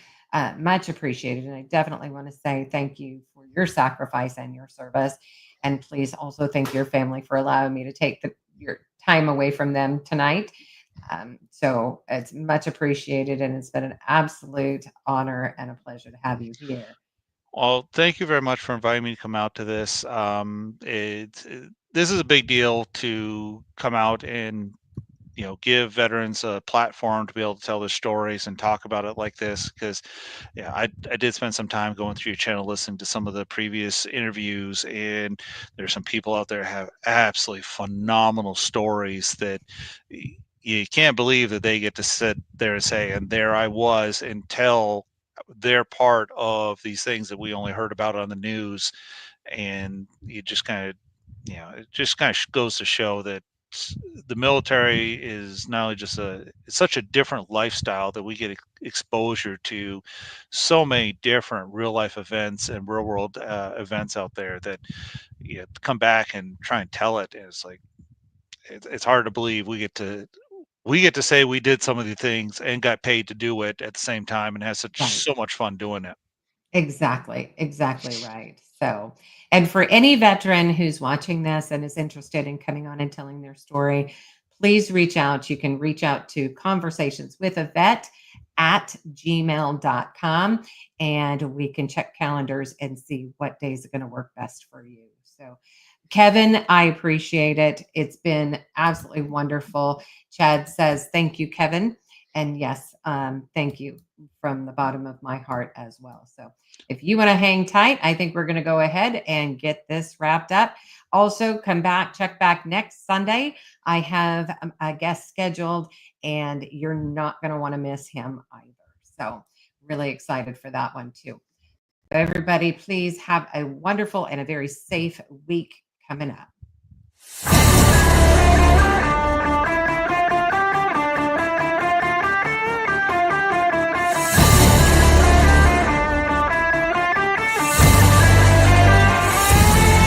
much appreciated. And I definitely want to say thank you for your sacrifice and your service. And please also thank your family for allowing me to take your time away from them tonight. So it's much appreciated. And it's been an absolute honor and a pleasure to have you here. Well, thank you very much for inviting me to come out to this. This is a big deal to come out and give veterans a platform to be able to tell their stories and talk about it like this. Because yeah, I did spend some time going through your channel, listening to some of the previous interviews, and there's some people out there have absolutely phenomenal stories that you can't believe that they get to sit there and say, and there I was, and tell their part of these things that we only heard about on the news. And you just kind of, it just kind of goes to show that the military is not only just it's such a different lifestyle, that we get exposure to so many different real life events and real world events out there, that to come back and try and tell it, and it's like it's hard to believe we get to say we did some of the things and got paid to do it at the same time, and has Right. so much fun doing it. Exactly right. So, and for any veteran who's watching this and is interested in coming on and telling their story, please reach out. You can reach out to conversationswithavet@gmail.com, and we can check calendars and see what days are going to work best for you. So, Kevin, I appreciate it. It's been absolutely wonderful. Chad says, thank you, Kevin. And yes, thank you from the bottom of my heart as well. So if you want to hang tight, I think we're going to go ahead and get this wrapped up. Also, check back next Sunday. I have a guest scheduled, and you're not going to want to miss him either. So really excited for that one too. So everybody, please have a wonderful and a very safe week coming up.